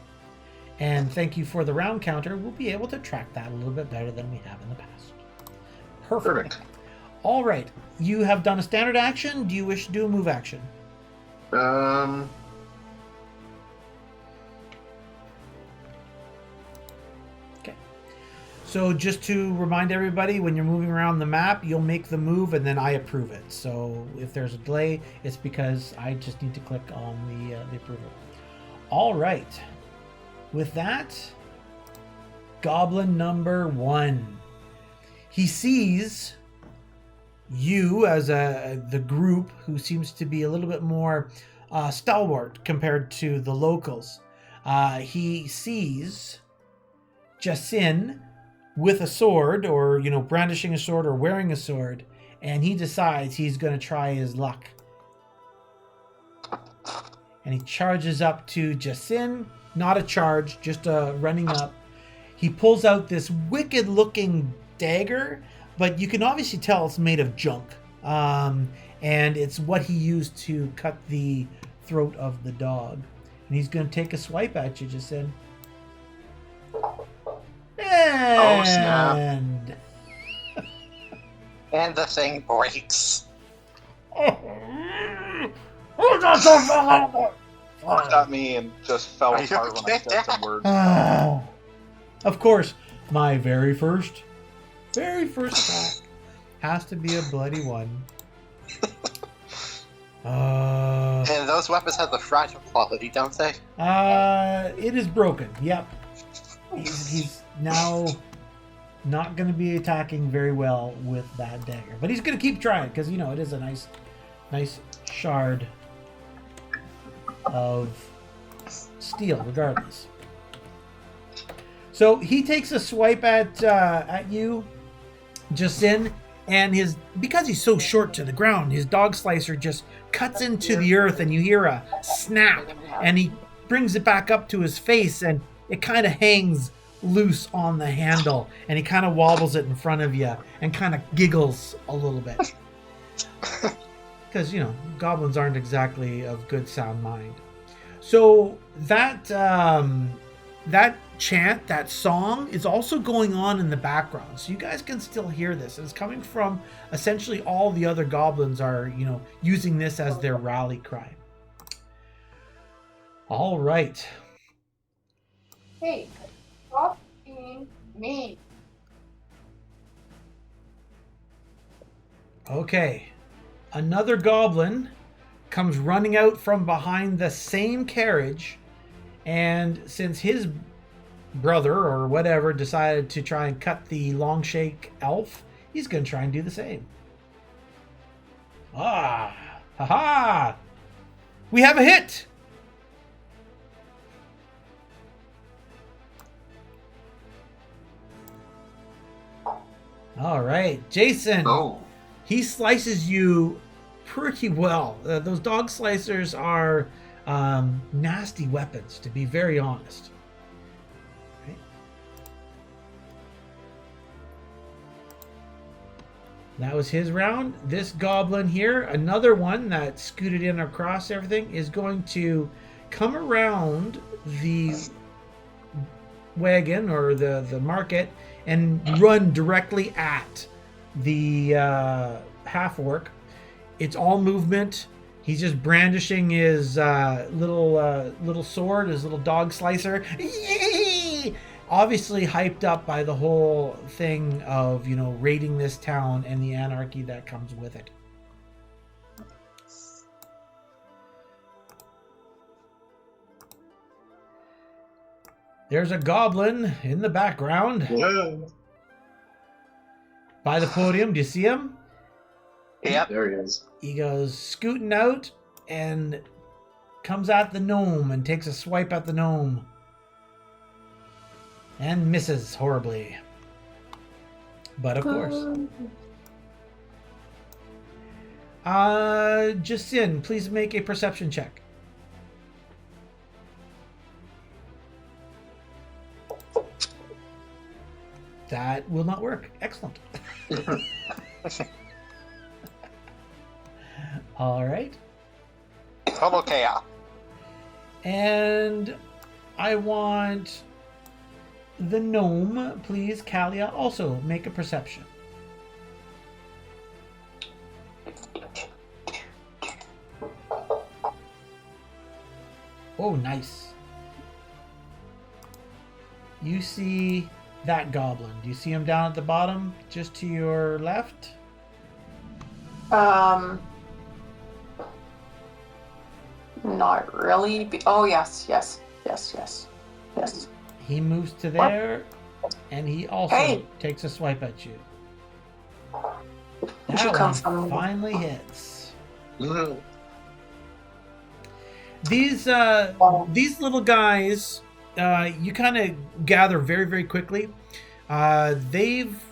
And thank you for the round counter. We'll be able to track that a little bit better than we have in the past. Perfect. All right. You have done a standard action. Do you wish to do a move action? Okay. So just to remind everybody, when you're moving around the map, you'll make the move and then I approve it. So if there's a delay, it's because I just need to click on the approval. All right. With that, goblin number 1. He sees you as the group who seems to be a little bit more stalwart compared to the locals. He sees Jacin with a sword, or brandishing a sword or wearing a sword, and he decides he's going to try his luck. And he charges up to Jacin. Not a charge, just running up. He pulls out this wicked looking dagger, but you can obviously tell it's made of junk. And it's what he used to cut the throat of the dog. And he's going to take a swipe at you, Jacin. Oh, snap. And... And the thing breaks. Looked at me and just fell Are you apart when I okay? said some words. Of course, my very first attack has to be a bloody one. And those weapons have the fragile quality, don't they? It is broken. Yep. He's now not going to be attacking very well with that dagger, but he's going to keep trying because it is a nice shard of steel, regardless. So he takes a swipe at you, Jacin, and because he's so short to the ground, his dog slicer just cuts into the earth, and you hear a snap, and he brings it back up to his face, and it kind of hangs loose on the handle, and he kind of wobbles it in front of you and kind of giggles a little bit. Because, goblins aren't exactly of good sound mind. So that chant, that song, is also going on in the background. So you guys can still hear this. It's coming from essentially all the other goblins are, using this as their rally cry. All right. Hey, stop being mean. Okay. Another goblin comes running out from behind the same carriage, and since his brother or whatever decided to try and cut the long shake elf, he's going to try and do the same. Haha! We have a hit! All right, Jason. Oh. He slices you pretty well. Those dog slicers are nasty weapons, to be very honest. Right. That was his round. This goblin here, another one that scooted in across everything, is going to come around the wagon or the market and run directly at the half-orc. It's all movement. He's just brandishing his little sword, his little dog slicer. Yay! Obviously hyped up by the whole thing of, raiding this town and the anarchy that comes with it. There's a goblin in the background Yeah. by the podium. Do you see him? Yep. There he is. He goes scooting out and comes at the gnome and takes a swipe at the gnome. And misses horribly. But of course. Jasin, please make a perception check. That will not work. Excellent. All right. Total chaos. And I want the gnome, please, Kalia, also make a perception. Oh, nice. You see that goblin. Do you see him down at the bottom, just to your left? Not really. Oh, yes. He moves to there, and he also Hey. takes a swipe at you. Where'd you That come one from? finally hits. Mhm. These little guys, you kind of gather very, very quickly. They've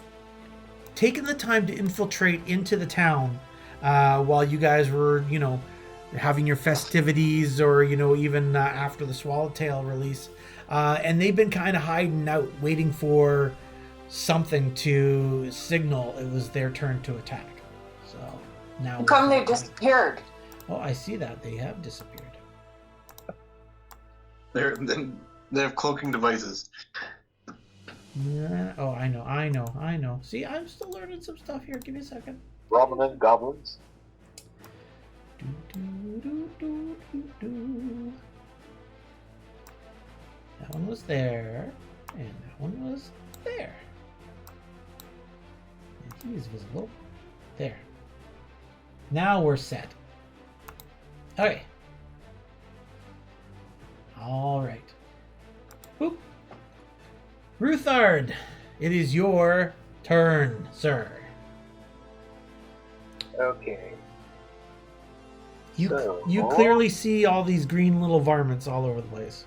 taken the time to infiltrate into the town while you guys were, having your festivities, or even after the Swallowtail release, and they've been kind of hiding out, waiting for something to signal it was their turn to attack. So now, How come they disappeared? Oh, I see that they have disappeared. They have cloaking devices. Yeah. Oh, I know. See, I'm still learning some stuff here. Give me a second. Prominent goblins. That one was there, and that one was there. And he's visible. There. Now we're set. Okay. All right. Boop. Ruthard, it is your turn, sir. Okay. You So- you clearly see all these green little varmints all over the place.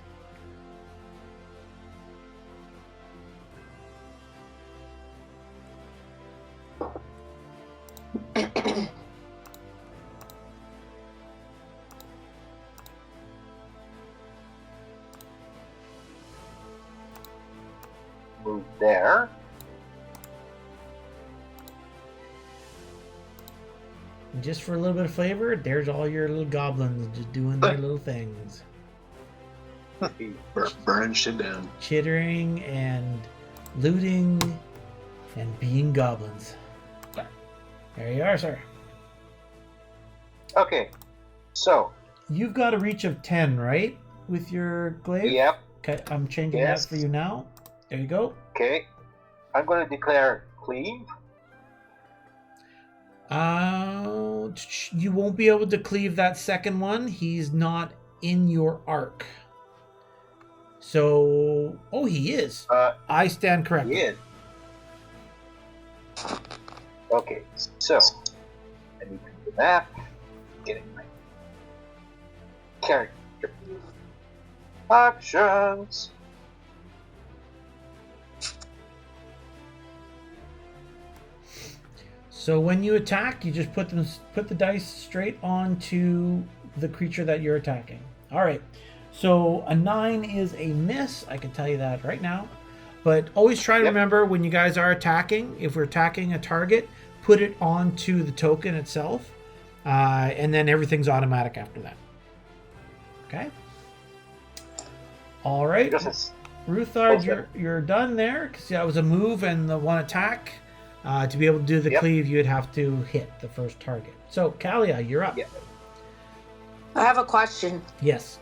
Move there. And just for a little bit of flavor, there's all your little goblins just doing their little things. Burning shit down. Chittering and looting and being goblins. There you are, sir. Okay. So, You've got a reach of 10, right? With your glaive? yep. Okay, I'm changing Yes. that for you now. There you go. Okay. I'm going to declare cleave. You won't be able to cleave that second one. He's not in your arc. So, oh, he is. I stand corrected. Yeah. Okay. So, I need to do the map. Getting my character actions. So when you attack, you just put the dice straight onto the creature that you're attacking. All right. So a 9 is a miss. I can tell you that right now. But always try to remember when you guys are attacking, if we're attacking a target, put it onto the token itself, and then everything's automatic after that. Okay. All right. Ruthard, you're done there because that was a move and the one attack. To be able to do the cleave, you'd have to hit the first target. So, Kalia, you're up. I have a question. Yes.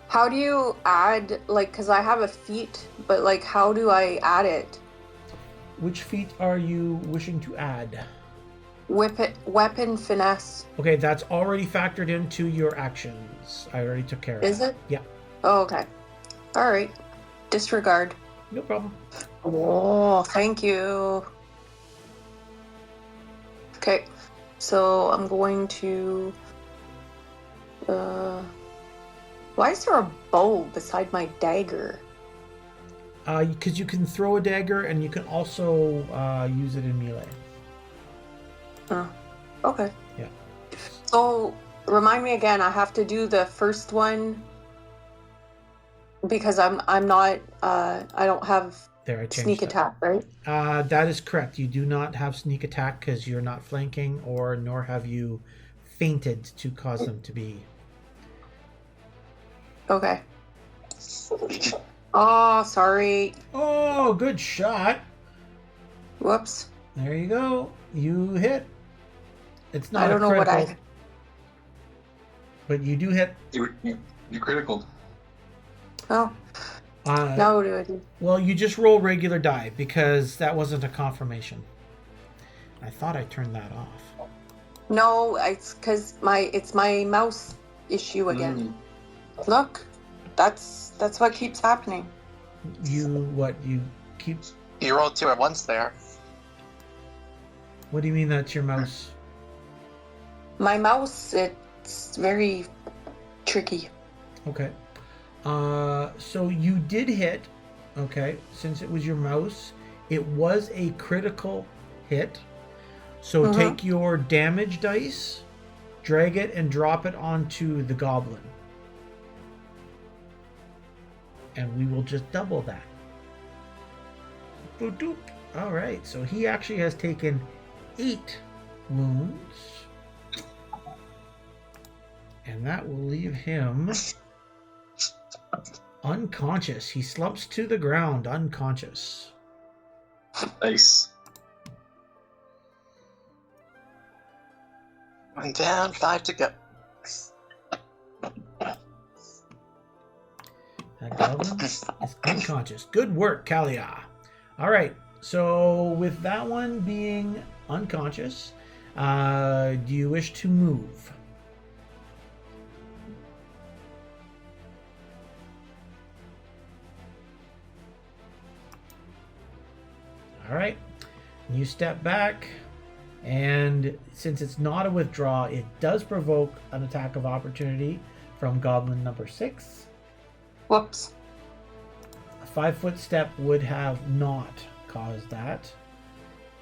How do you add, because I have a feat, but, how do I add it? Which feat are you wishing to add? Weapon finesse. Okay, that's already factored into your actions. I already took care of it. Is it? Yeah. Oh, okay. All right. Disregard. No problem. Oh, thank you. Okay, so I'm going to. Why is there a bow beside my dagger? Because you can throw a dagger and you can also use it in melee. Okay. Yeah. So remind me again. I have to do the first one because I'm not. I don't have There, I changed sneak that. attack, right? That is correct. You do not have sneak attack because you're not flanking, or nor have you fainted to cause them to be. Okay. Oh, sorry. Oh, good shot. Whoops. There you go. You hit. It's not I don't a know what critical, but you do hit. You critical. Oh, Uh, now what do I do? Well, you just roll regular die because that wasn't a confirmation. I thought I turned that off. No, it's because it's my mouse issue again. Look, that's what keeps happening. You keep. You rolled 2 at once there. What do you mean that's your mouse? My mouse, it's very tricky. Okay. So you did hit. Okay, since it was your mouse, it was a critical hit. So take your damage dice, drag it, and drop it onto the goblin. And we will just double that. Boop, doop. All right, so he actually has taken 8 wounds. And that will leave him unconscious. He slumps to the ground, unconscious. Nice. One down, 5 to go. That goblin is unconscious. Good work, Kalia. All right, so with that one being unconscious, do you wish to move? All right, you step back, and since it's not a withdraw, it does provoke an attack of opportunity from goblin number 6. Whoops. A 5-foot step would have not caused that.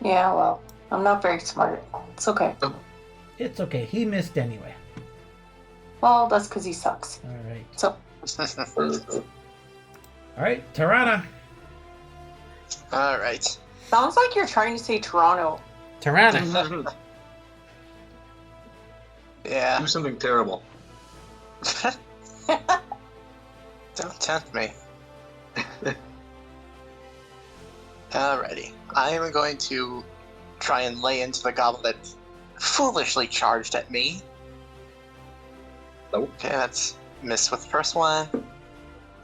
Yeah, well, I'm not very smart. It's okay. It's okay. He missed anyway. Well, that's because he sucks. All right. So, All right, Tirana. All right. sounds like you're trying to say Toronto. Tirana. Yeah. Do something terrible. Don't tempt me. Alrighty. I am going to try and lay into the goblin that foolishly charged at me. Nope. Okay, that's miss with the first one.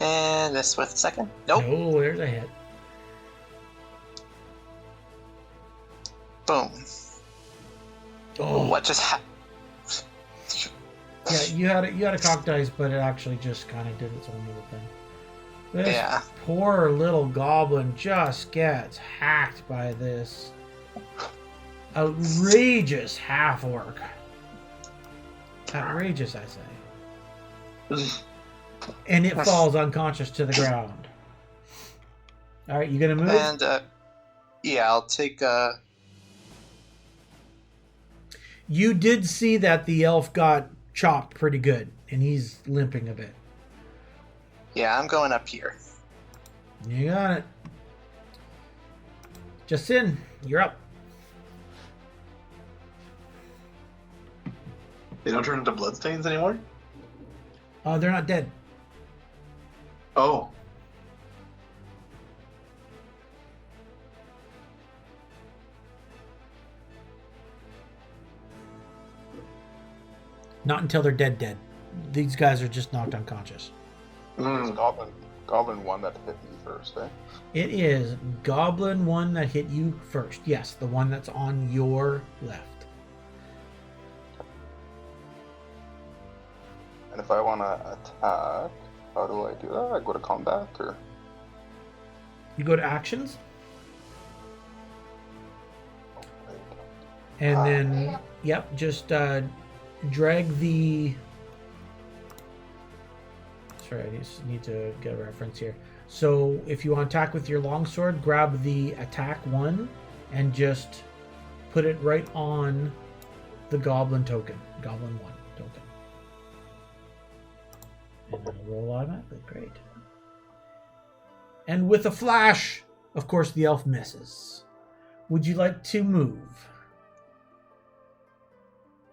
And miss with the second. Nope. Oh, there's a hit. Boom. Oh, What just happened? yeah, you had a cock dice, but it actually just kind of did its own little thing. This Yeah. poor little goblin just gets hacked by this outrageous half orc. Outrageous, I say. And it falls unconscious to the ground. All right, you gonna move? And, yeah, I'll take, You did see that the elf got chopped pretty good, and he's limping a bit. yeah, I'm going up here. You got it. Justin, you're up. They don't turn into bloodstains anymore? They're not dead. Oh. Not until they're dead. These guys are just knocked unconscious. It's Goblin 1 that hit me first, eh? It is Goblin 1 that hit you first. Yes, the one that's on your left. And if I want to attack, how do I do that? I go to combat, or You go to actions. And then, yep, just drag the... Sorry, I just need to get a reference here. So if you want to attack with your longsword, grab the attack 1 and just put it right on the goblin token. Goblin 1 token. And it'll roll automatically. Great. And with a flash, of course, the elf misses. Would you like to move?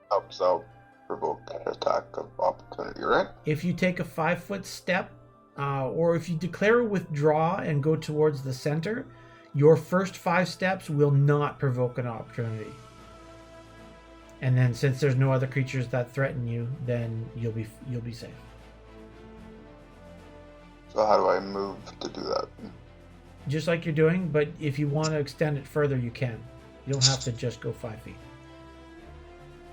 Helps out. Provoke attack of opportunity, right? If you take a 5-foot step, or if you declare a withdraw and go towards the center, your first 5 steps will not provoke an opportunity. And then, since there's no other creatures that threaten you, then you'll be safe. So how do I move to do that? Just like you're doing, but if you want to extend it further, you can. You don't have to just go 5 feet.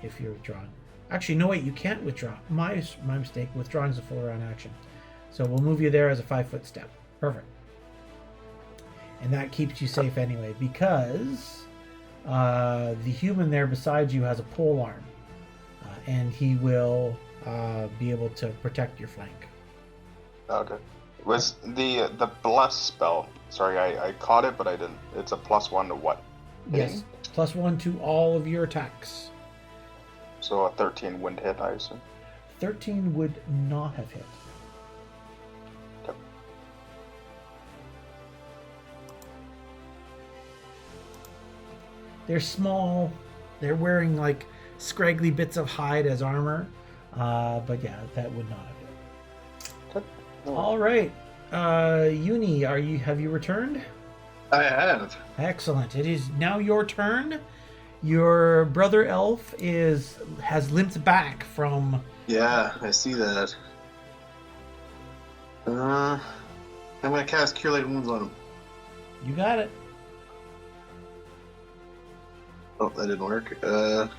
If you're withdrawn. Actually, no, wait, you can't withdraw. My mistake. Withdrawing is a full round action. So we'll move you there as a 5-foot step. Perfect. And that keeps you safe anyway, because the human there beside you has a pole arm. And he will be able to protect your flank. Okay. Was the bless spell? Sorry, I caught it, but I didn't. It's a +1 to what? Yes, +1 to all of your attacks. So a 13 wouldn't hit, I assume. 13 would not have hit. Yep. They're small. They're wearing like scraggly bits of hide as armor. But yeah, that would not have hit. All right. Uni, have you returned? I have. Excellent. It is now your turn. Your brother elf has limped back from... Yeah, I see that. I'm gonna cast Cure Light Wounds on him. You got it. Oh, that didn't work. No.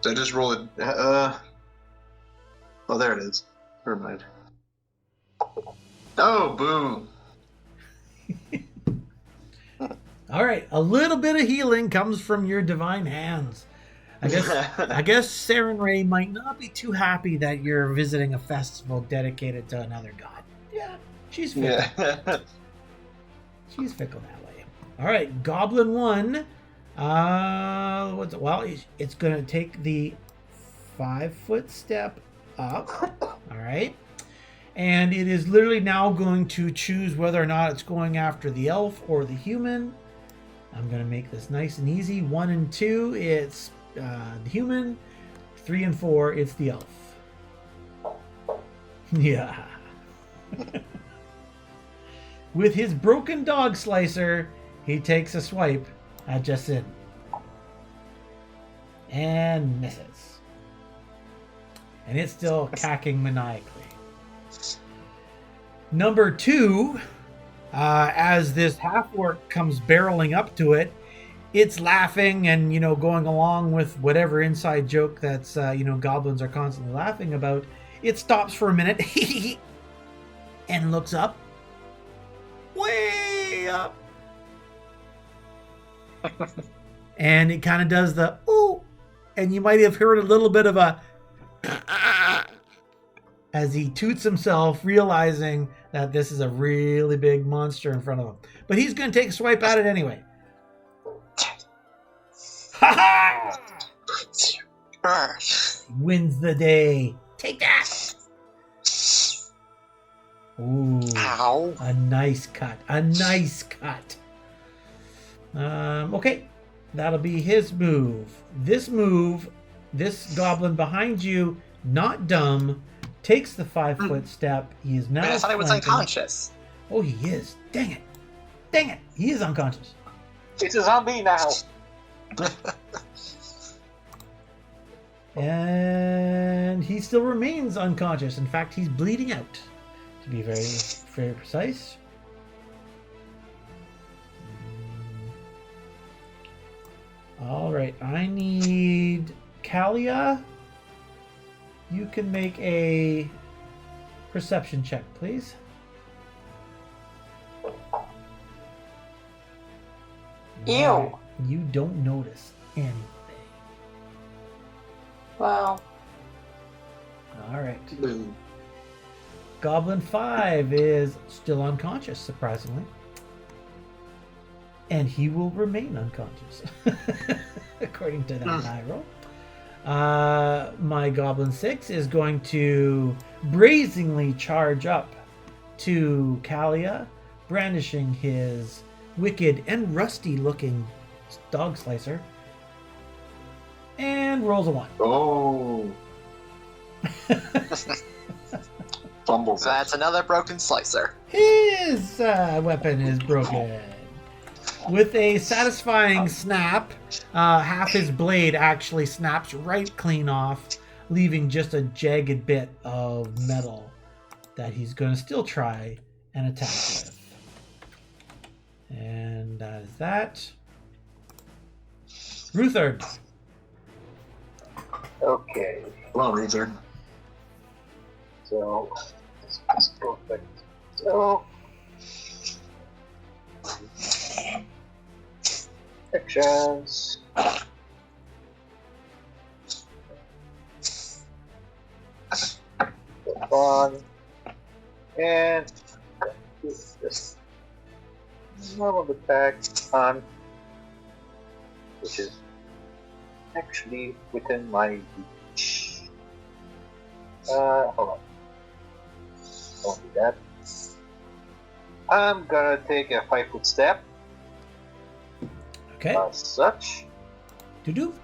So I just rolled it. Oh, there it is. Never mind. Oh, boom. All right, a little bit of healing comes from your divine hands. I guess Saren Ray might not be too happy that you're visiting a festival dedicated to another god. Yeah, she's fickle. Yeah. She's fickle that way. All right, Goblin 1. It's going to take the 5-foot step up. All right. And it is literally now going to choose whether or not it's going after the elf or the human. I'm going to make this nice and easy. 1 and 2, it's the human. 3 and 4, it's the elf. Yeah. With his broken dog slicer, he takes a swipe at Jasin. And misses. And it's still cacking maniacally. Number 2, as this half-orc comes barreling up to it, it's laughing and, going along with whatever inside joke that's, goblins are constantly laughing about. It stops for a minute and looks up. Way up. And it kind of does the, ooh, and you might have heard a little bit of a as he toots himself, realizing that this is a really big monster in front of him. But he's going to take a swipe at it anyway. Ha ha! Wins the day. Take that! Ooh. Ow. A nice cut. A nice cut. Okay. That'll be his move. This goblin behind you, not dumb, takes the 5-foot step. He is now. I thought he was flanking. unconscious. Oh, he is. Dang it. Dang it. He is unconscious. It's a zombie now. And he still remains unconscious. In fact, he's bleeding out, to be very, very precise. All right. I need Kalia you can make a perception check, please. Ew. Alright, you don't notice anything. Well, Alright. Goblin 5 is still unconscious, surprisingly. And he will remain unconscious, according to that die roll. My Goblin 6 is going to brazenly charge up to Kalia, brandishing his wicked and rusty-looking dog slicer, and rolls a 1. Oh. Fumble. So that's another broken slicer. His weapon is broken. With a satisfying snap, half his blade actually snaps right clean off, leaving just a jagged bit of metal that he's going to still try and attack with. And that is that. Ruthard. Okay, Come on, Razor. so let's go back. So actions. One and this normal attack on, which is actually within my reach. Hold on. Don't do that. I'm gonna take a 5-foot step. Okay. As such. Do-do.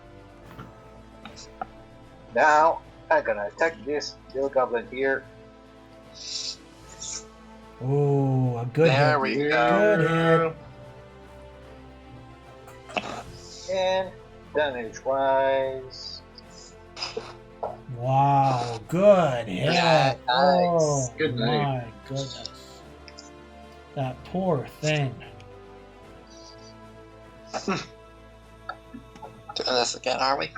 Now I'm gonna attack this little goblin here. Oh, a good There hit. we Good go. hit. And damage wise. Wow, good hit. Yeah, nice. Oh, Good my night. goodness. That poor thing. Doing this again, are we?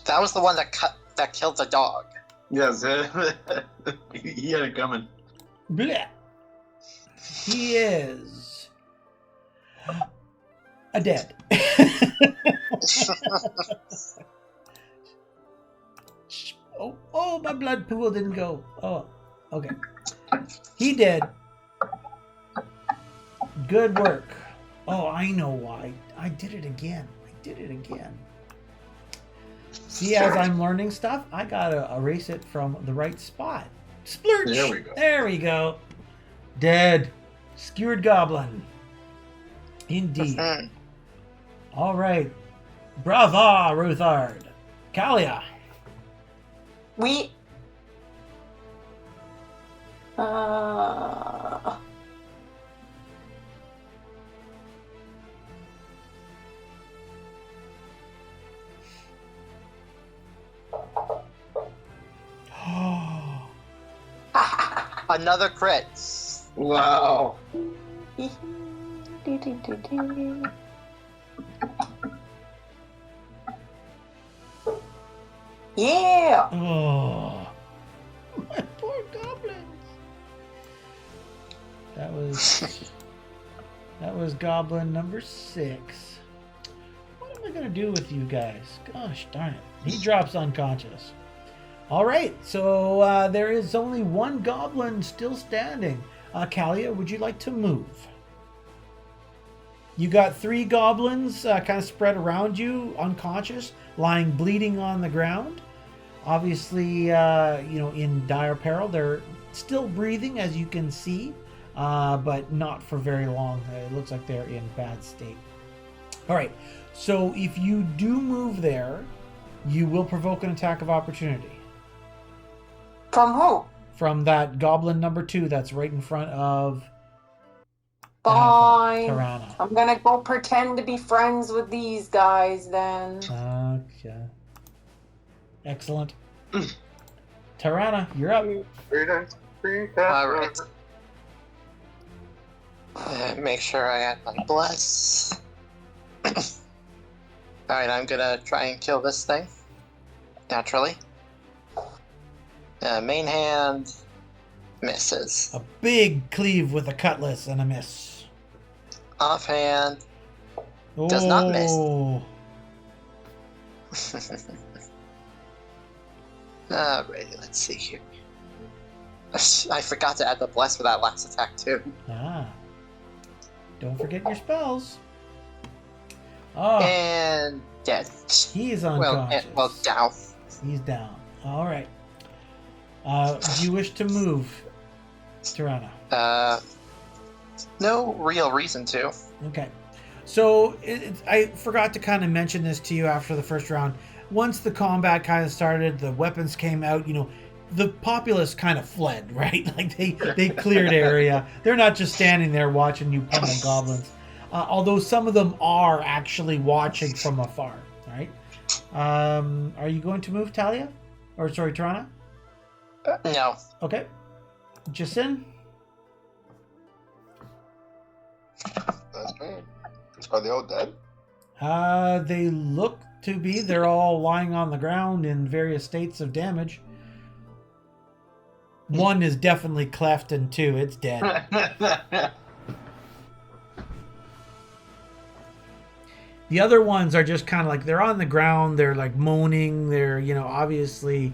That was the one that killed the dog. Yes, he had it coming. Blech. He is a dead. Oh, my blood pool didn't go. Oh, okay. He did. Good work. Oh, I know why. I did it again. See, as I'm learning stuff, I gotta erase it from the right spot. Splurge. There we go. There we go. Dead. Skewered goblin. Indeed. All right. Brava, Ruthard. Kalia. we. Another crit. Wow. Yeah. Oh, my poor goblins. That was goblin number 6. What am I gonna do with you guys? Gosh darn it. He drops unconscious. All right, so there is only one goblin still standing. Kalia, would you like to move? You got 3 goblins kind of spread around you, unconscious, lying bleeding on the ground. Obviously, in dire peril. They're still breathing, as you can see, but not for very long. It looks like they're in bad state. All right, so if you do move there, you will provoke an attack of opportunity. From who? From that goblin number 2 that's right in front of Fine. Tarana. I'm gonna go pretend to be friends with these guys then. Okay. Excellent. Tarana, you're up. Alright. Make sure I add my bless. Alright, I'm gonna try and kill this thing. Naturally. Main hand misses. A big cleave with a cutlass and a miss. Offhand does not miss. Oh. Alrighty, let's see here. I forgot to add the bless for that last attack too. Ah. Don't forget your spells. Oh, And dead. he's Well, unconscious. down. He's down. All right. Do you wish to move, Tirana? No real reason to. Okay. So I forgot to kind of mention this to you after the first round. Once the combat kind of started, the weapons came out, the populace kind of fled, right? Like they cleared area. They're not just standing there watching you pummel goblins. Although some of them are actually watching from afar, right? Are you going to move, Talia? Or sorry, Tirana? No. Okay. Jason? That's me. Are they all dead? They look to be. They're all lying on the ground in various states of damage. One is definitely cleft, and two, it's dead. The other ones are just kind of like, they're on the ground, they're like moaning, they're, obviously,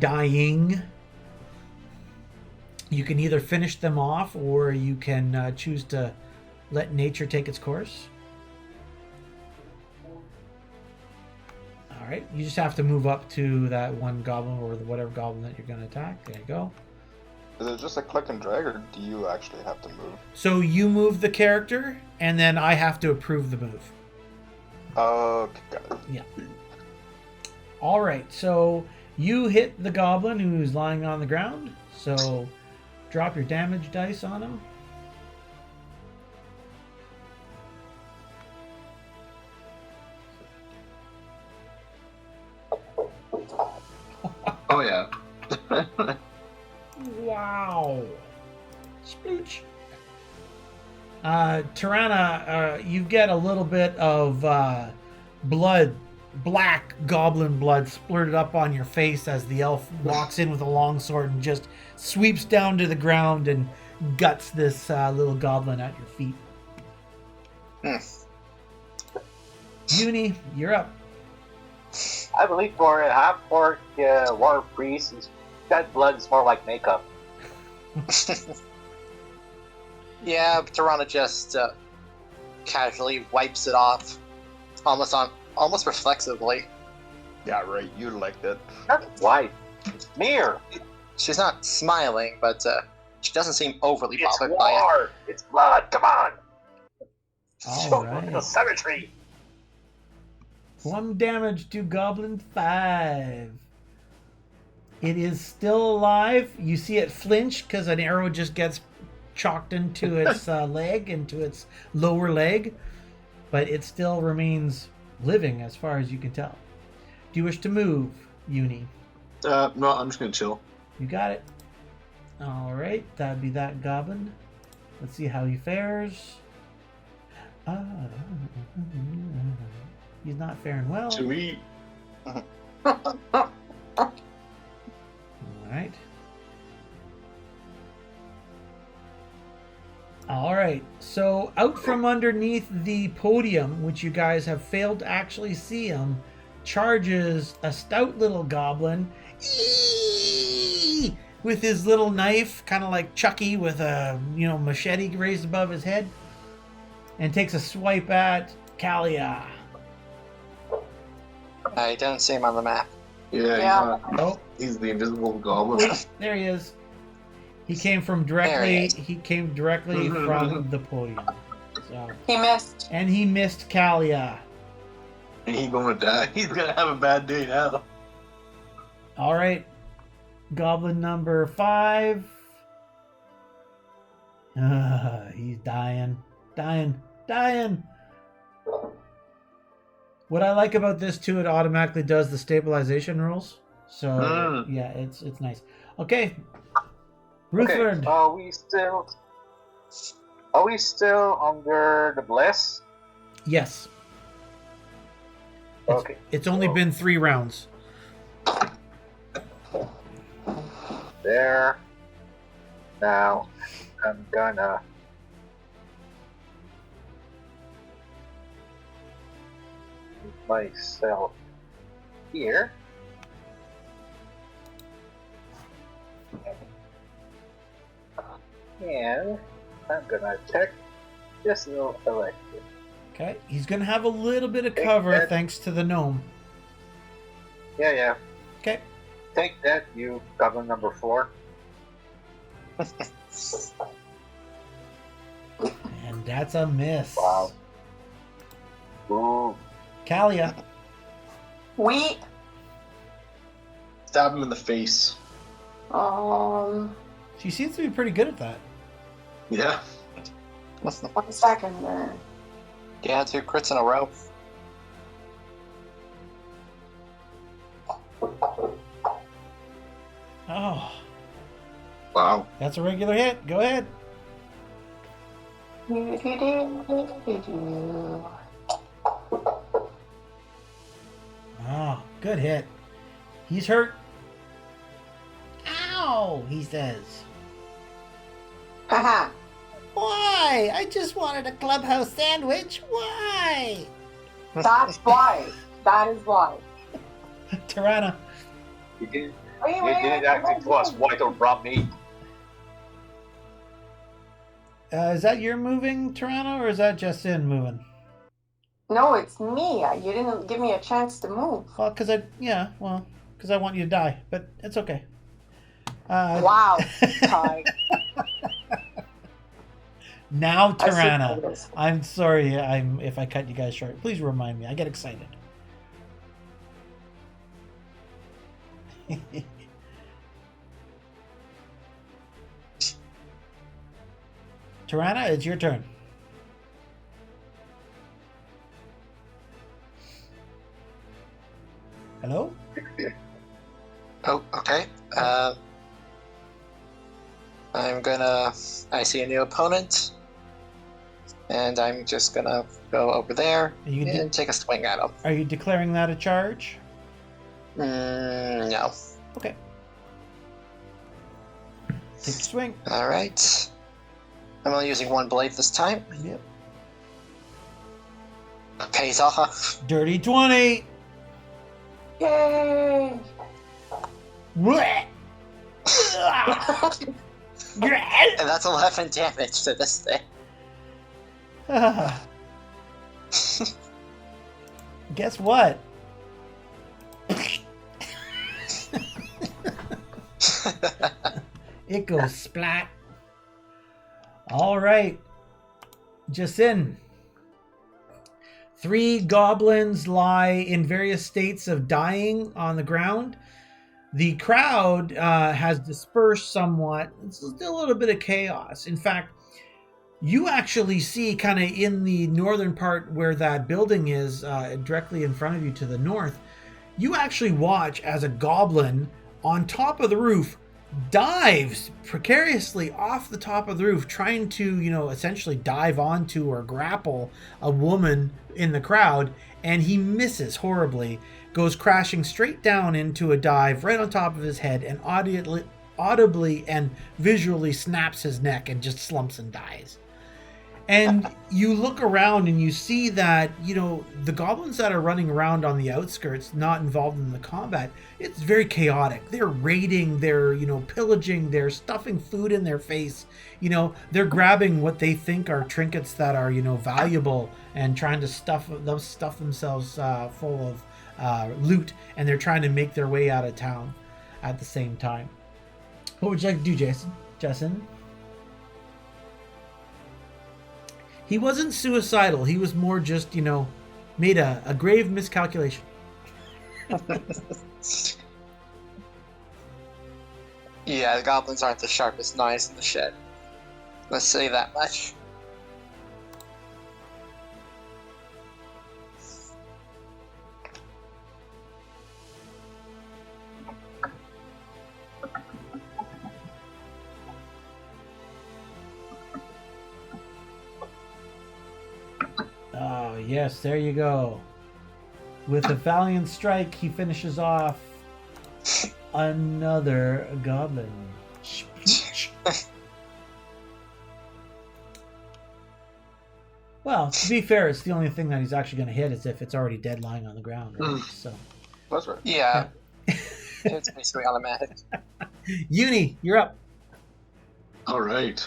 dying. You can either finish them off, or you can choose to let nature take its course. All right, you just have to move up to that one goblin or whatever goblin that you're going to attack. There you go. Is it just a click and drag, or do you actually have to move? So you move the character, and then I have to approve the move. Okay, got it. Yeah. All right, so you hit the goblin who's lying on the ground. So drop your damage dice on him. Oh yeah. Wow. Splooch. Tirana, you get a little bit of blood, black goblin blood splurted up on your face as the elf walks in with a long sword and just sweeps down to the ground and guts this little goblin at your feet. Uni, you're up. I believe for a half-orc war priest, that blood is more like makeup. Yeah, Tirana just casually wipes it off, almost reflexively. Yeah, right. You liked it. Not white. It's smear. She's not smiling, but she doesn't seem overly It's bothered by it. war. It's blood. Come on. All Show right. the cemetery. 1 damage to Goblin 5. It is still alive. You see it flinch because an arrow just gets chalked into its leg, into its lower leg. But it still remains living as far as you can tell. Do you wish to move, Uni? No, I'm just gonna chill. You got it. All right, that'd be that goblin. Let's see how he fares. He's not faring well. Sweet. All right. All right. So out from underneath the podium, which you guys have failed to actually see him, charges a stout little goblin with his little knife, kind of like Chucky with a machete raised above his head, and takes a swipe at Kalia. I don't see him on the map. Yeah. Oh, He's the invisible goblin. there he is. He came directly from the podium. So, He missed. and he missed Kalia. He gonna die. He's gonna have a bad day now. All right, goblin number 5. He's dying. What I like about this too, it automatically does the stabilization rules. So yeah, it's nice. Okay, Ruthlord. Okay, are we still under the bless? Yes. It's, Okay. It's only been 3 rounds. there. Now, I'm gonna move myself here. And I'm gonna check this little electric. Okay, he's gonna have a little bit of cover that. thanks to the gnome. Yeah. Okay. Take that, you goblin number 4. And that's a miss. Wow. Ooh. Kalia. We Stab him in the face. She seems to be pretty good at that. Yeah. 1 second there. Yeah, 2 crits in a row. Oh, Wow. that's a regular hit. Go ahead. Oh, good hit. He's hurt. Ow, he says. Haha. Why? I just wanted a clubhouse sandwich. Why? That's why. That is why. Tirana. You didn't, Wait, you didn't actually tell us white or brown meat. Is that your moving, Tirana, or is that just in moving? No, it's me. You didn't give me a chance to move. Well, because I want you to die, but it's okay. Wow. Ty. Now, I Tirana. suppose. I'm sorry if I cut you guys short. Please remind me. I get excited. Tirana, it's your turn. Hello? Oh, okay. I see a new opponent, and I'm just gonna go over there and take a swing at him. Are you declaring that a charge? No. Okay. Take a swing. All right. I'm only using 1 blade this time. Yep. Pays off. Dirty 20. Yay! Blech. And that's 11 damage to this thing. Guess what? It goes splat. All right. Jasin. 3 goblins lie in various states of dying on the ground. The crowd has dispersed somewhat. It's still a little bit of chaos. In fact, you actually see kind of in the northern part where that building is, directly in front of you to the north, you actually watch as a goblin on top of the roof dives precariously off the top of the roof, trying to, essentially dive onto or grapple a woman in the crowd, and he misses horribly, goes crashing straight down into a dive right on top of his head, and audibly and visually snaps his neck and just slumps and dies. And you look around and you see that, the goblins that are running around on the outskirts, not involved in the combat, it's very chaotic. They're raiding, they're, pillaging, they're stuffing food in their face. They're grabbing what they think are trinkets that are, valuable and trying to stuff themselves full of loot. And they're trying to make their way out of town at the same time. What would you like to do, Jason? He wasn't suicidal. He was more just, made a grave miscalculation. Yeah, the goblins aren't the sharpest knives in the shed. Let's say that much. Oh, yes, there you go. With a valiant strike, he finishes off another goblin. Well, to be fair, it's the only thing that he's actually going to hit is if it's already dead lying on the ground, right? So, That's right. Yeah, it's basically automatic. Uni, you're up. All right.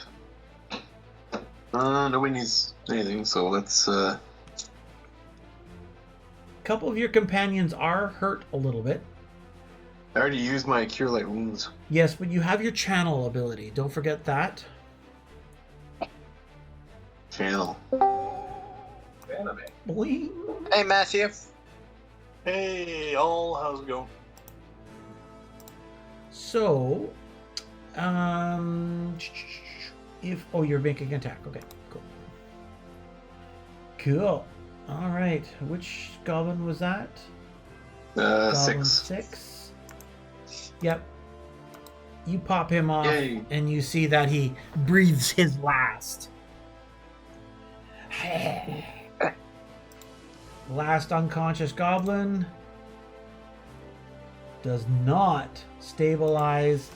Nobody needs anything, so let's. A couple of your companions are hurt a little bit. I already used my Cure Light Wounds. Yes, but you have your channel ability. Don't forget that. Channel. Anime. Boing. Hey, Matthew. Hey, all, how's it going? So, if you're making an attack. Okay, cool. Cool. All right. Which goblin was that? Goblin 6. 6. Yep. You pop him off, Yay. and you see that he breathes his last. Last unconscious goblin does not stabilize,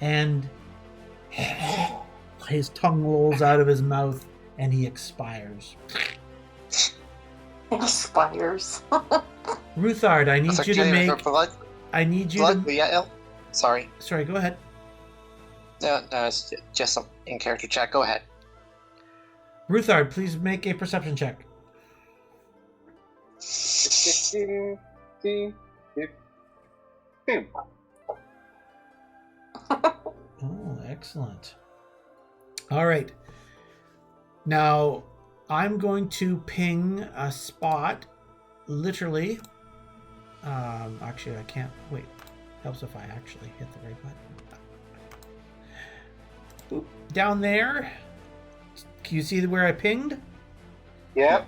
and his tongue rolls out of his mouth, and he expires. Expires. Ruthard, I need you to make. Blood. I need you Blood. to. Yeah. Sorry. Sorry, go ahead. No, it's just some in character chat. Go ahead. Ruthard, please make a perception check. Oh, excellent. All right. Now, I'm going to ping a spot, literally. Actually, I can't. Wait. Helps if I actually hit the right button. Boop. Down there. Can you see where I pinged? Yep.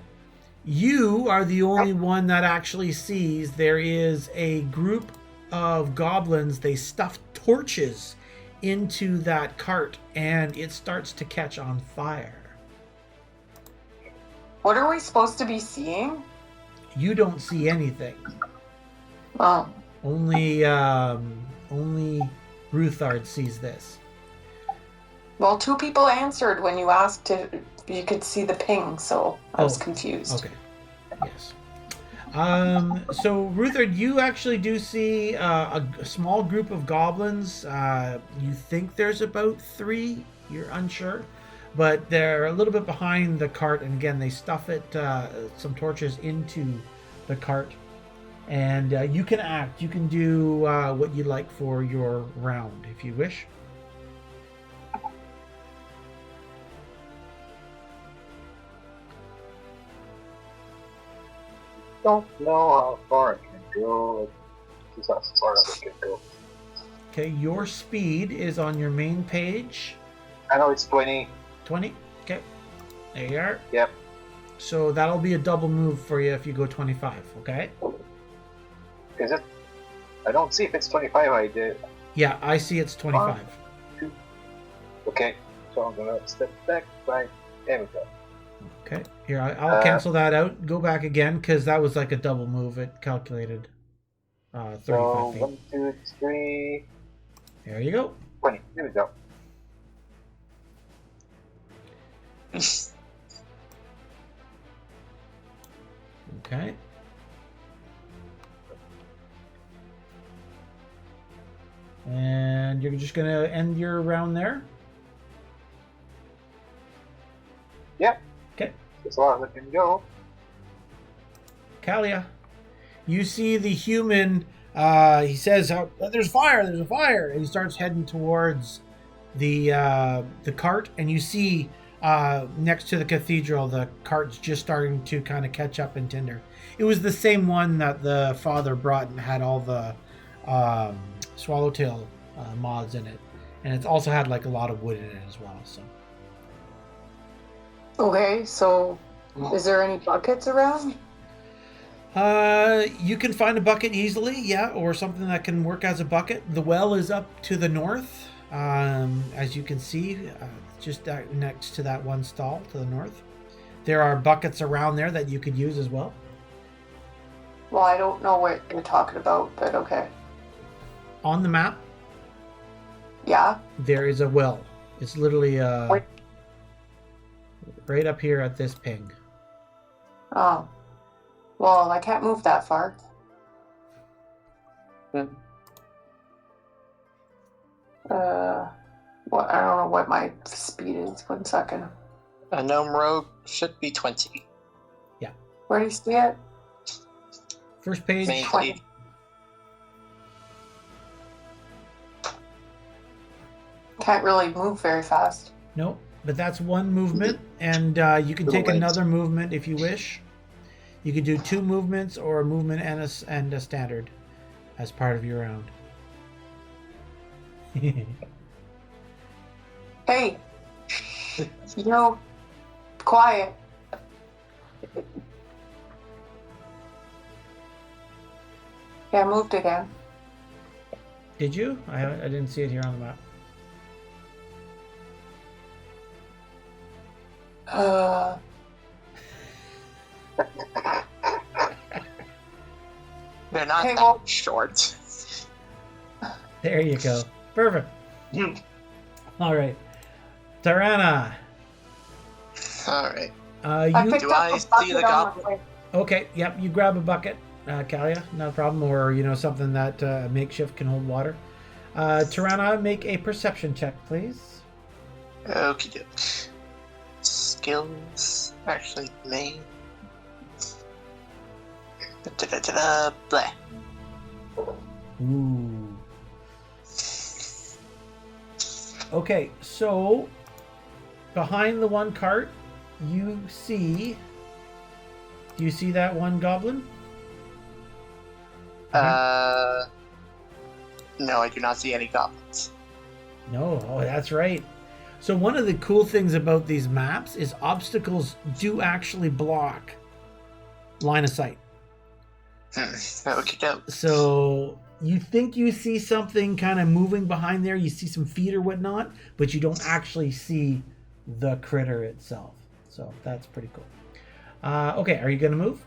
You are the only one that actually sees there is a group of goblins. They stuffed torches into that cart, and it starts to catch on fire. What are we supposed to be seeing? You don't see anything. Oh. Only Ruthard sees this. Well, 2 people answered when you asked if you could see the ping, so I was confused. Okay. Yes. So Ruthard, you actually do see a small group of goblins. You think there's about 3. You're unsure, but they're a little bit behind the cart. And again, they stuff some torches into the cart. And you can act. You can do what you'd like for your round, if you wish. Don't know how far I can go. This is as far as I can go. Okay, your speed is on your main page. I know it's 20. 20? Okay. There you are. Yep. So that'll be a double move for you if you go 25, okay? Is it? I don't see if it's 25. I did. Yeah, I see it's 25. Okay. So I'm gonna step back. Right. There we go. Okay. Here, I'll cancel that out. Go back again, because that was like a double move. It calculated 35 So feet. 1, 2, 3, There you go. 20. Here we go. Okay. And you're just going to end your round there? Yep. Okay. As far as I can go. Kalia, you see the human, he says, there's a fire, and he starts heading towards the cart, and you see next to the cathedral, the cart's just starting to kind of catch up in tinder. It was the same one that the father brought and had all the swallowtail mods in it, and it's also had like a lot of wood in it as well. So Okay, so is there any buckets around? you can find a bucket easily, yeah, or something that can work as a bucket. The well is up to the north, as you can see, just next to that one stall to the north. There are buckets around there that you could use as well. Well, I don't know what you're talking about, but okay. On the map, Yeah? there is a well. It's literally Wait. right up here at this ping. Oh. Well, I can't move that far. What? I don't know what my speed is. 1 second. A gnome rogue should be 20. Where do you see it? First page. Main 20. page. Can't really move very fast. Nope. But that's one movement, and you can Little take legs. another movement if you wish. You could do 2 movements or a movement and a standard as part of your round. Hey, quiet. Yeah, I moved again. Did you? I didn't see it here on the map. They're not Okay, that well- short. There you go. Perfect. All right. Tirana. Alright. I You picked Do up I a see bucket the on goblin? my way. okay? Yep. You grab a bucket, Kalia. No problem. Or something that makeshift can hold water. Tirana, make a perception check, please. Okie doke. Skills. Actually, main. Da-da-da-da, blah. Ooh. Okay, so behind the one cart, you see. Do you see that one goblin? No, I do not see any goblins. No. Oh, that's right. So one of the cool things about these maps is obstacles do actually block line of sight. Okie doke. So you think you see something kind of moving behind there, you see some feet or whatnot, but you don't actually see the critter itself. So that's pretty cool. Okay, are you going to move?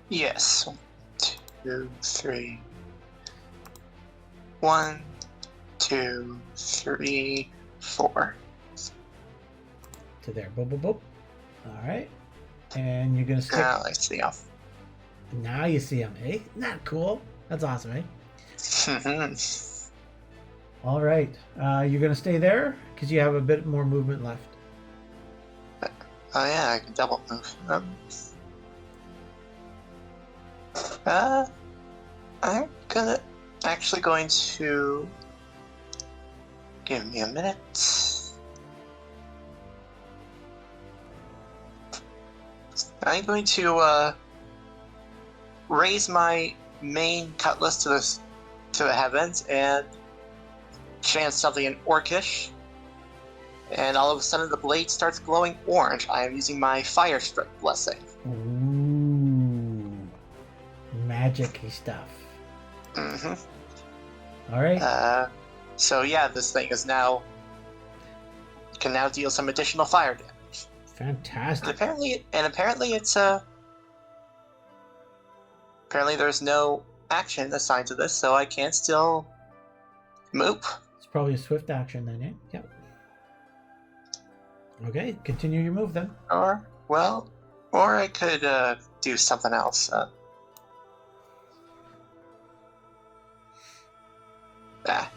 Yes. 1, 2, 3. 1, 2, 3, 4. To there. Boop, boop, boop. All right. And you're going to stick. Now I see off. Now you see him, eh? Isn't that cool? That's awesome, eh? Oh All right. You're going to stay there because you have a bit more movement left. yeah, I can double move. I'm actually going to give me a minute. I'm going to raise my main cutlass to the heavens and chant something in Orcish. And all of a sudden, the blade starts glowing orange. I am using my Fire Strike blessing. Ooh. Magic-y stuff. All right. So yeah, this thing is now can now deal some additional fire damage. Fantastic. And apparently there's no action assigned to this, so I can still move. It's probably a swift action then, eh? Yep. Okay, continue your move then. Or I could do something else.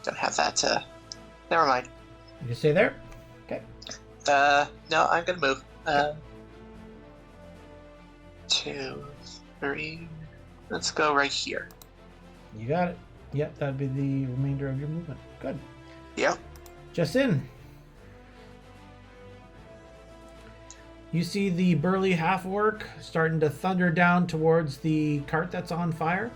Don't have that. Never mind. You can stay there. Okay. No, I'm gonna move. 2, 3. Let's go right here. You got it. Yep, that'd be the remainder of your movement. Good. Yep. Justin. You see the burly half-orc starting to thunder down towards the cart that's on fire.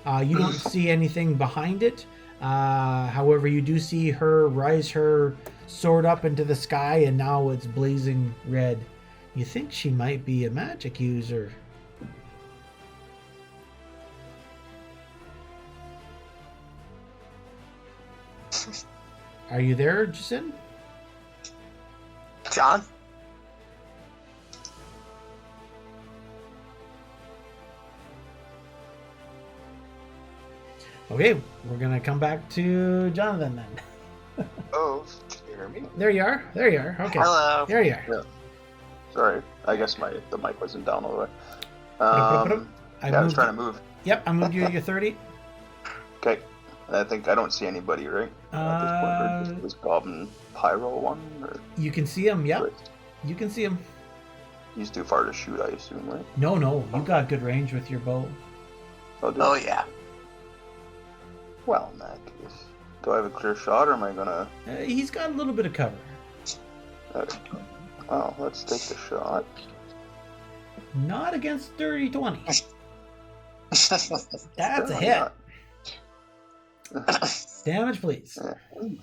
You don't see anything behind it. However, you do see her rise her sword up into the sky, and now it's blazing red. You think she might be a magic user. Are you there, Jason? John? Okay, we're gonna come back to Jonathan then. Oh, can you hear me? There you are. There you are. Okay. Hello. There you are. Sorry, I guess the mic wasn't down all the way. I I was moved trying it. to move. Yep, I moved you to your 30. Okay. I think I don't see anybody, right? At this point, or just this goblin pyro one, or You can see him. Yep, you can see him. he's too far to shoot, I assume, right? No, you got good range with your bow. Oh yeah. Well, in that case, do I have a clear shot, or am I gonna? He's got a little bit of cover. Okay. Well, let's take the shot. Not against dirty 20. That's a Apparently hit. not. Damage, please. Big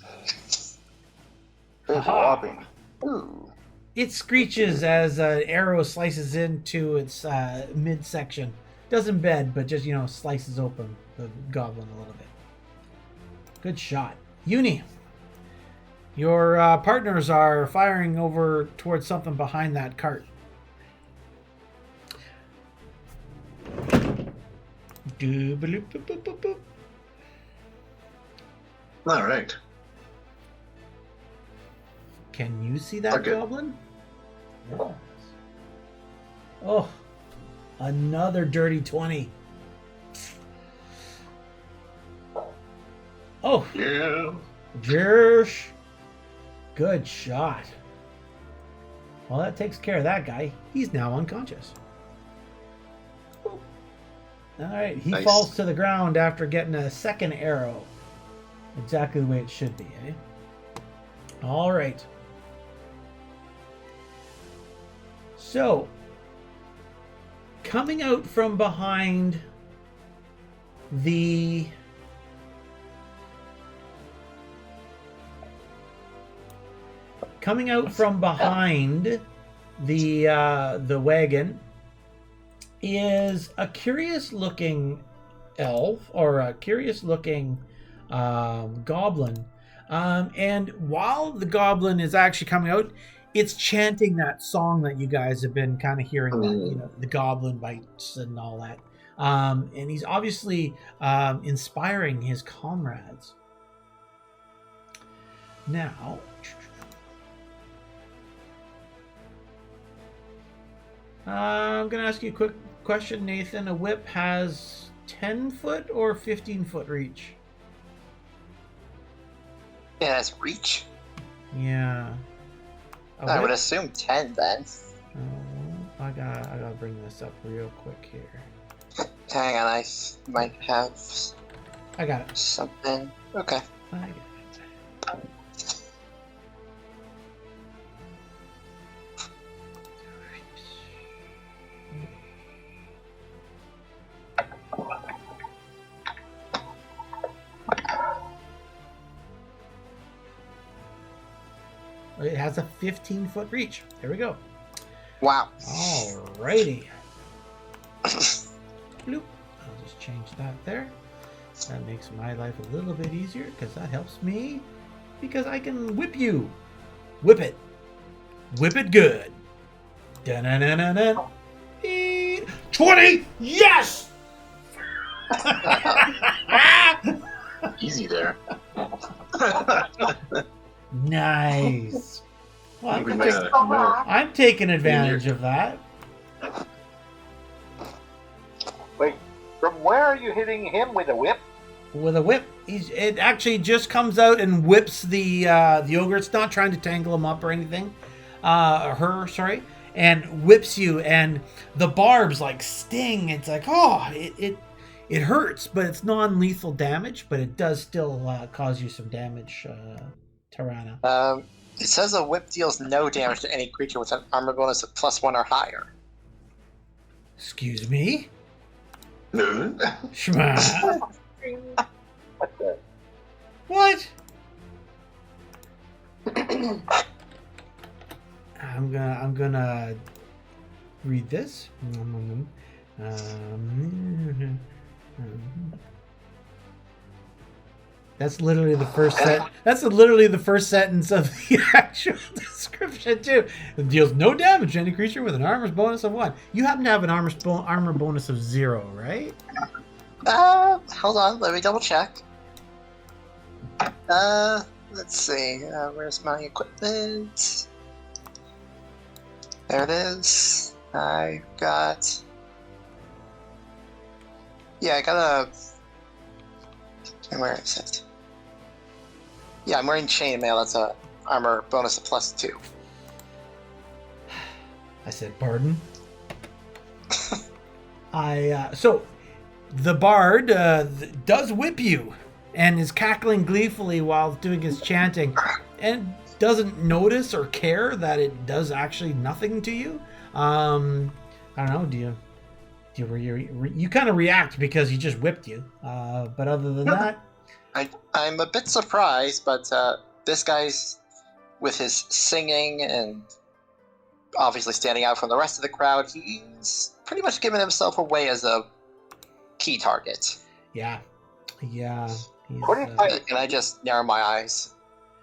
Aha. whopping. Ooh. It screeches as an arrow slices into its midsection. Doesn't bed, but just, slices open the goblin a little bit. Good shot. Uni, your partners are firing over towards something behind that cart. Doo-ba-loop-boop-boop-boop-boop. All right. Can you see that Okay. goblin? Yes. Oh, another dirty 20. Oh, Yeah. Jersh. Good shot. Well, that takes care of that guy. He's now unconscious. Boop. All right, he Nice. falls to the ground after getting a second arrow. Exactly the way it should be, eh? All right. So, coming out from behind the the wagon is a curious looking elf, or a curious looking goblin, and while the goblin is actually coming out, it's chanting that song that you guys have been kind of hearing, that, the goblin bites and all that, and he's obviously inspiring his comrades. Now, I'm going to ask you a quick question, Nathan. A whip has 10-foot or 15-foot reach? Yeah, that's reach. Yeah. A I would whip- assume 10 then. I gotta bring this up real quick here. Hang on, I might have I got it. something. Okay. I got it. It has a 15-foot reach. There we go. Wow. Alrighty. Bloop. I'll just change that there. That makes my life a little bit easier because that helps me. Because I can whip you. Whip it. Whip it good. Da-na-na-na-na. 20! Yes! Easy there. Nice. Well, We I'm, might taking- have- I'm taking advantage of that. Wait, from where are you hitting him with a whip? With a whip, it actually just comes out and whips the ogre. It's not trying to tangle him up or anything. And whips you, and the barbs like sting. It's like, oh, it hurts, but it's non-lethal damage, but it does still cause you some damage, Tirana. It says a whip deals no damage to any creature with an armor bonus of +1 or higher. Excuse me? No. Shma? What the? What? I'm gonna read this. That's literally the first set. That's literally the first sentence of the actual description too. It deals no damage to any creature with an armor bonus of 1. You happen to have an armor bonus of 0, right? Hold on, let me double check. Let's see, where's my equipment? There it is. I got. Yeah, I got a. Where is it? Yeah, I'm wearing chainmail. That's a armor bonus of +2. I said, pardon? So the bard does whip you and is cackling gleefully while doing his chanting and doesn't notice or care that it does actually nothing to you. I don't know. You kind of react because he just whipped you. But other than that, I'm a bit surprised, but this guy's with his singing and obviously standing out from the rest of the crowd, he's pretty much given himself away as a key target. yeah. He's, 25 And I just narrow my eyes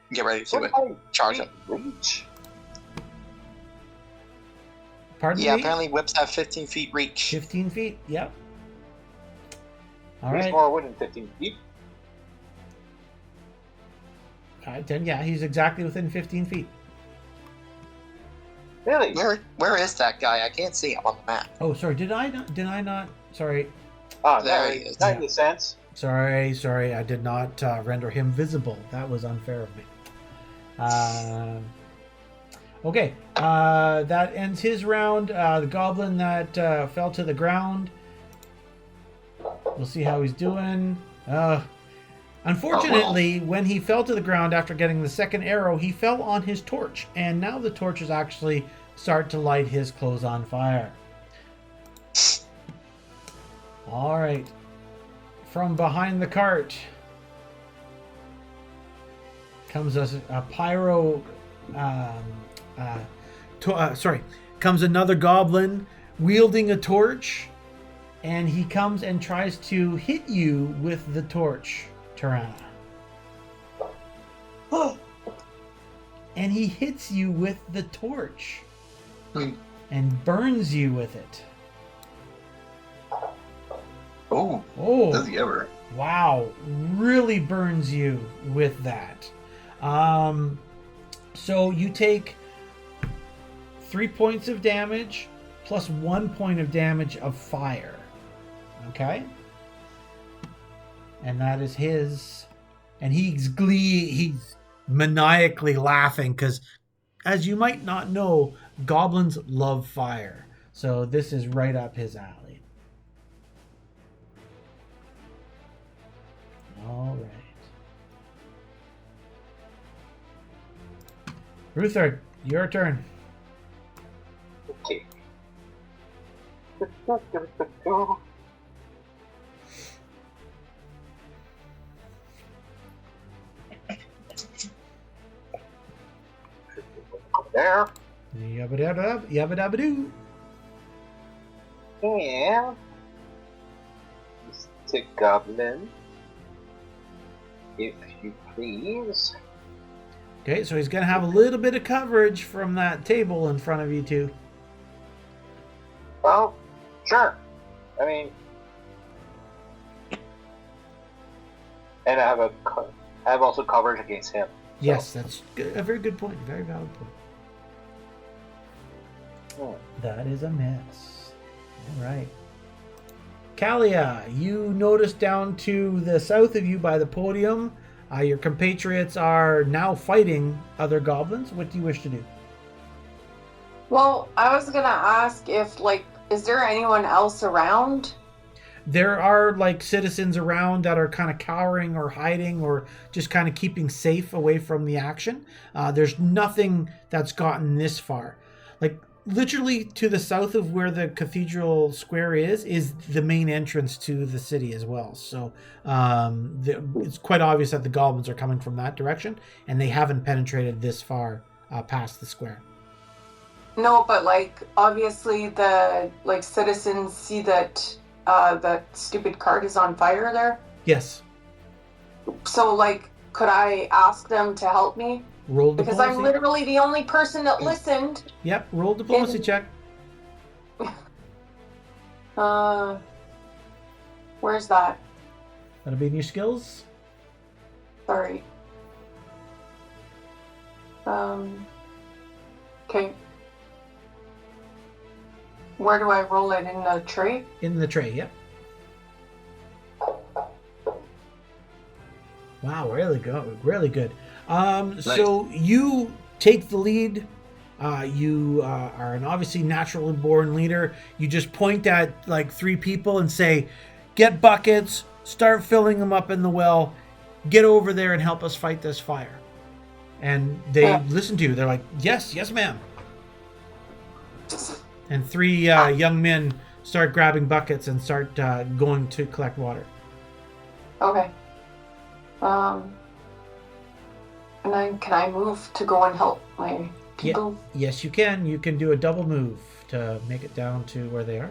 and get ready to 25 charge him. reach. pardon Yeah, me? apparently whips have 15 feet reach. 15 feet. Yep. All He's right. more within 15 feet. All right, then yeah, he's exactly within 15 feet. Really? Where is that guy? I can't see him on the map. Oh, sorry. Did I not? Sorry. Oh, There he is. That makes sense. Sorry. I did not render him visible. That was unfair of me. Okay. That ends his round. The goblin that fell to the ground. We'll see how he's doing. Unfortunately, when he fell to the ground after getting the second arrow, he fell on his torch. And now the torches actually start to light his clothes on fire. All right. From behind the cart comes a pyro. Comes another goblin wielding a torch, and he comes and tries to hit you with the torch, Tirana. And he hits you with the torch and burns you with it. Oh, Oh, does he ever? wow, really burns you with that. So you take 3 points of damage plus 1 point of damage of fire. Okay? And that is his. And he's maniacally laughing because, as you might not know, goblins love fire. So this is right up his alley. All right. Ruther, your turn. Okay. There. Yabba-dabba-doo. And Mr. Goblin, if you please. Okay, so he's going to have a little bit of coverage from that table in front of you two. Well, sure. I mean, and I have also coverage against him. Yes, that's a very good point. Very valid point. That is a miss. All right. Kalia, you notice down to the south of you by the podium, your compatriots are now fighting other goblins. What do you wish to do? Well, I was gonna ask if, is there anyone else around? There are citizens around that are kind of cowering or hiding or just kind of keeping safe away from the action. There's nothing that's gotten this far. Literally to the south of where the cathedral square is the main entrance to the city as well. So it's quite obvious that the goblins are coming from that direction, and they haven't penetrated this far past the square. No, but obviously the citizens see that that stupid cart is on fire there. Yes. So could I ask them to help me? Roll Because diplomacy. I'm literally the only person that listened. Yep, roll diplomacy check. Where's that? That'll be in your skills. Sorry. Okay. Where do I roll it? In the tray? In the tray, yep. Wow, really good. Really good. So you take the lead. You are an obviously naturally born leader. You just point at like 3 people and say, get buckets, start filling them up in the well, get over there and help us fight this fire. And they listen to you. They're like, yes, ma'am. And 3 young men start grabbing buckets and start going to collect water. Okay. And then can I move to go and help my people? Yes, you can. You can do a double move to make it down to where they are.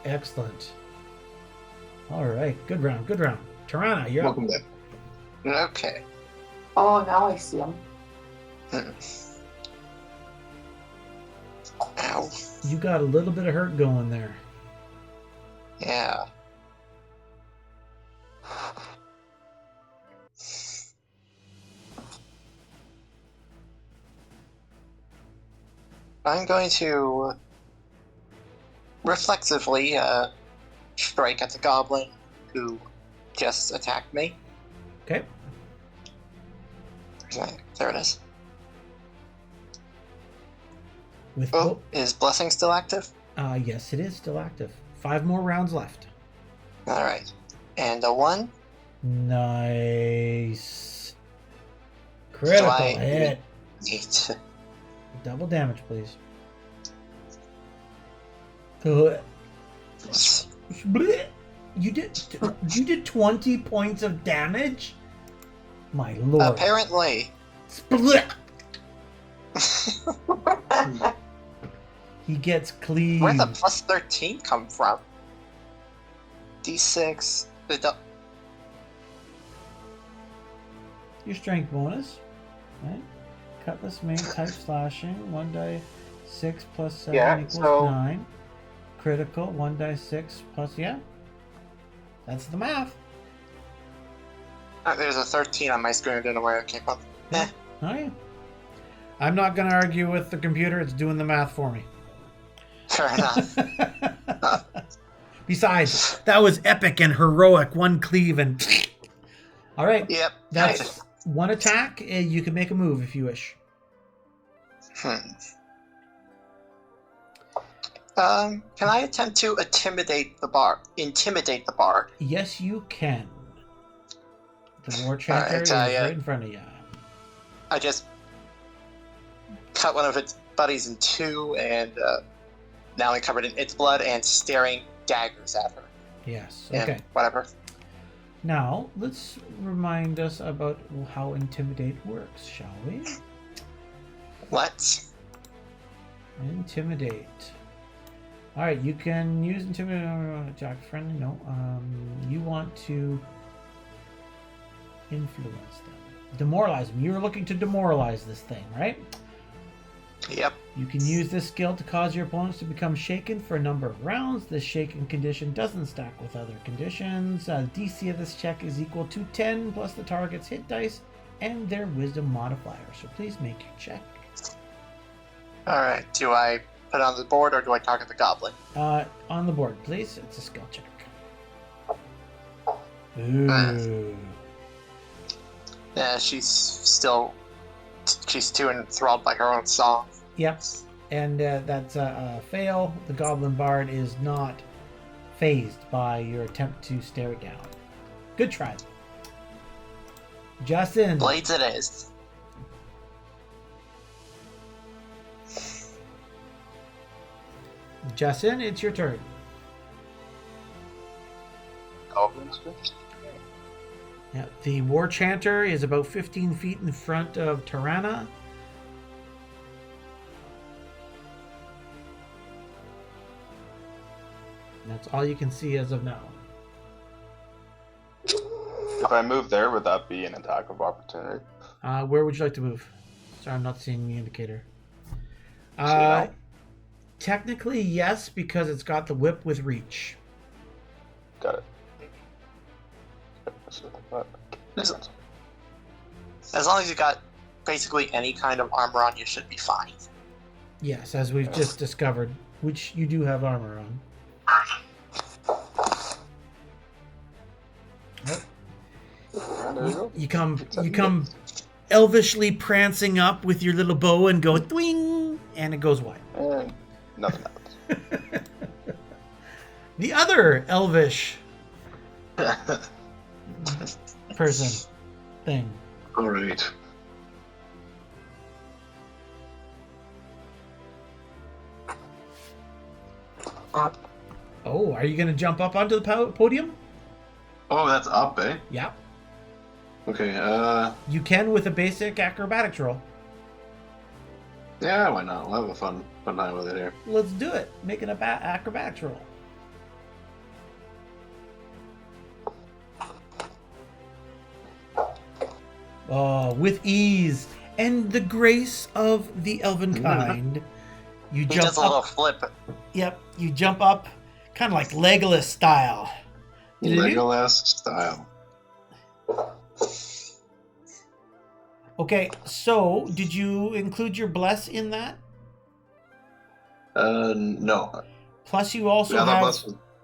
Excellent. All right. Good round. Tirana, you're up. Welcome back. Okay. Oh, now I see them. Ow. You got a little bit of hurt going there. Yeah. I'm going to reflexively strike at the goblin who just attacked me. Okay. There it is. With Oh, is Blessing still active? yes, it is still active. 5 more rounds left. Alright. And a 1? Nice. Critical I- hit. 8. Double damage, please. Blech. You did 20 points of damage? My lord. Apparently. Split. He gets clean. Where'd the plus 13 come from? D6. Your strength bonus. Right? Cutlass main type slashing. 1d6 plus 7 Yeah, equals so- 9. Critical. 1d6 plus, yeah. That's the math. There's a 13 on my screen. I don't know where it came from. Eh. Oh, yeah. I'm not going to argue with the computer. It's doing the math for me. Fair enough. Besides, that was epic and heroic. One cleave and... All right. Yep. That's one attack. You can make a move if you wish. Can I attempt to intimidate the bar? Yes, you can. The war chanter is right in front of you. I just cut one of its buddies in 2, and now I'm covered in its blood and staring daggers at her. Yes. And Okay. whatever. Now, let's remind us about how Intimidate works, shall we? Let's. Intimidate. Alright, you can use Intimidate. Jack friendly? No. You want to influence them. Demoralize them. You're looking to demoralize this thing, right? Yep. You can use this skill to cause your opponents to become shaken for a number of rounds. This shaken condition doesn't stack with other conditions. DC of this check is equal to 10 plus the target's hit dice and their wisdom modifier. So please make your check. Alright, do I put it on the board or do I target the goblin? On the board, please. It's a skill check. Ooh. Yeah, she's too enthralled by her own song. Yep. And that's a fail. The Goblin Bard is not phased by your attempt to stare it down. Good try. Justin. Blades it is. Justin, it's your turn. Goblins. Yeah, the War Chanter is about 15 feet in front of Tirana. That's all you can see as of now. If I move there, would that be an attack of opportunity? Where would you like to move? Sorry, I'm not seeing the indicator. now? Technically, yes, because it's got the whip with reach. Got it. As long as you got basically any kind of armor on you should be fine. Yes, as we've just discovered, which you do have armor on. There you go. You come elvishly prancing up with your little bow and go twing, and it goes wide. And nothing happens. The other elvish person thing. All right. Oh, are you going to jump up onto the podium? Oh, that's up, eh? Yeah. Okay. You can with a basic acrobatics roll. Yeah, why not? We'll have a fun time with it here. Let's do it. Make an acrobatics roll. Oh, with ease and the grace of the elven kind, you He jump does a little up. flip. Yep, you jump up, kind of like Legolas style. Legolas style. Okay, so did you include your bless in that? No. Plus, you also Yeah, have.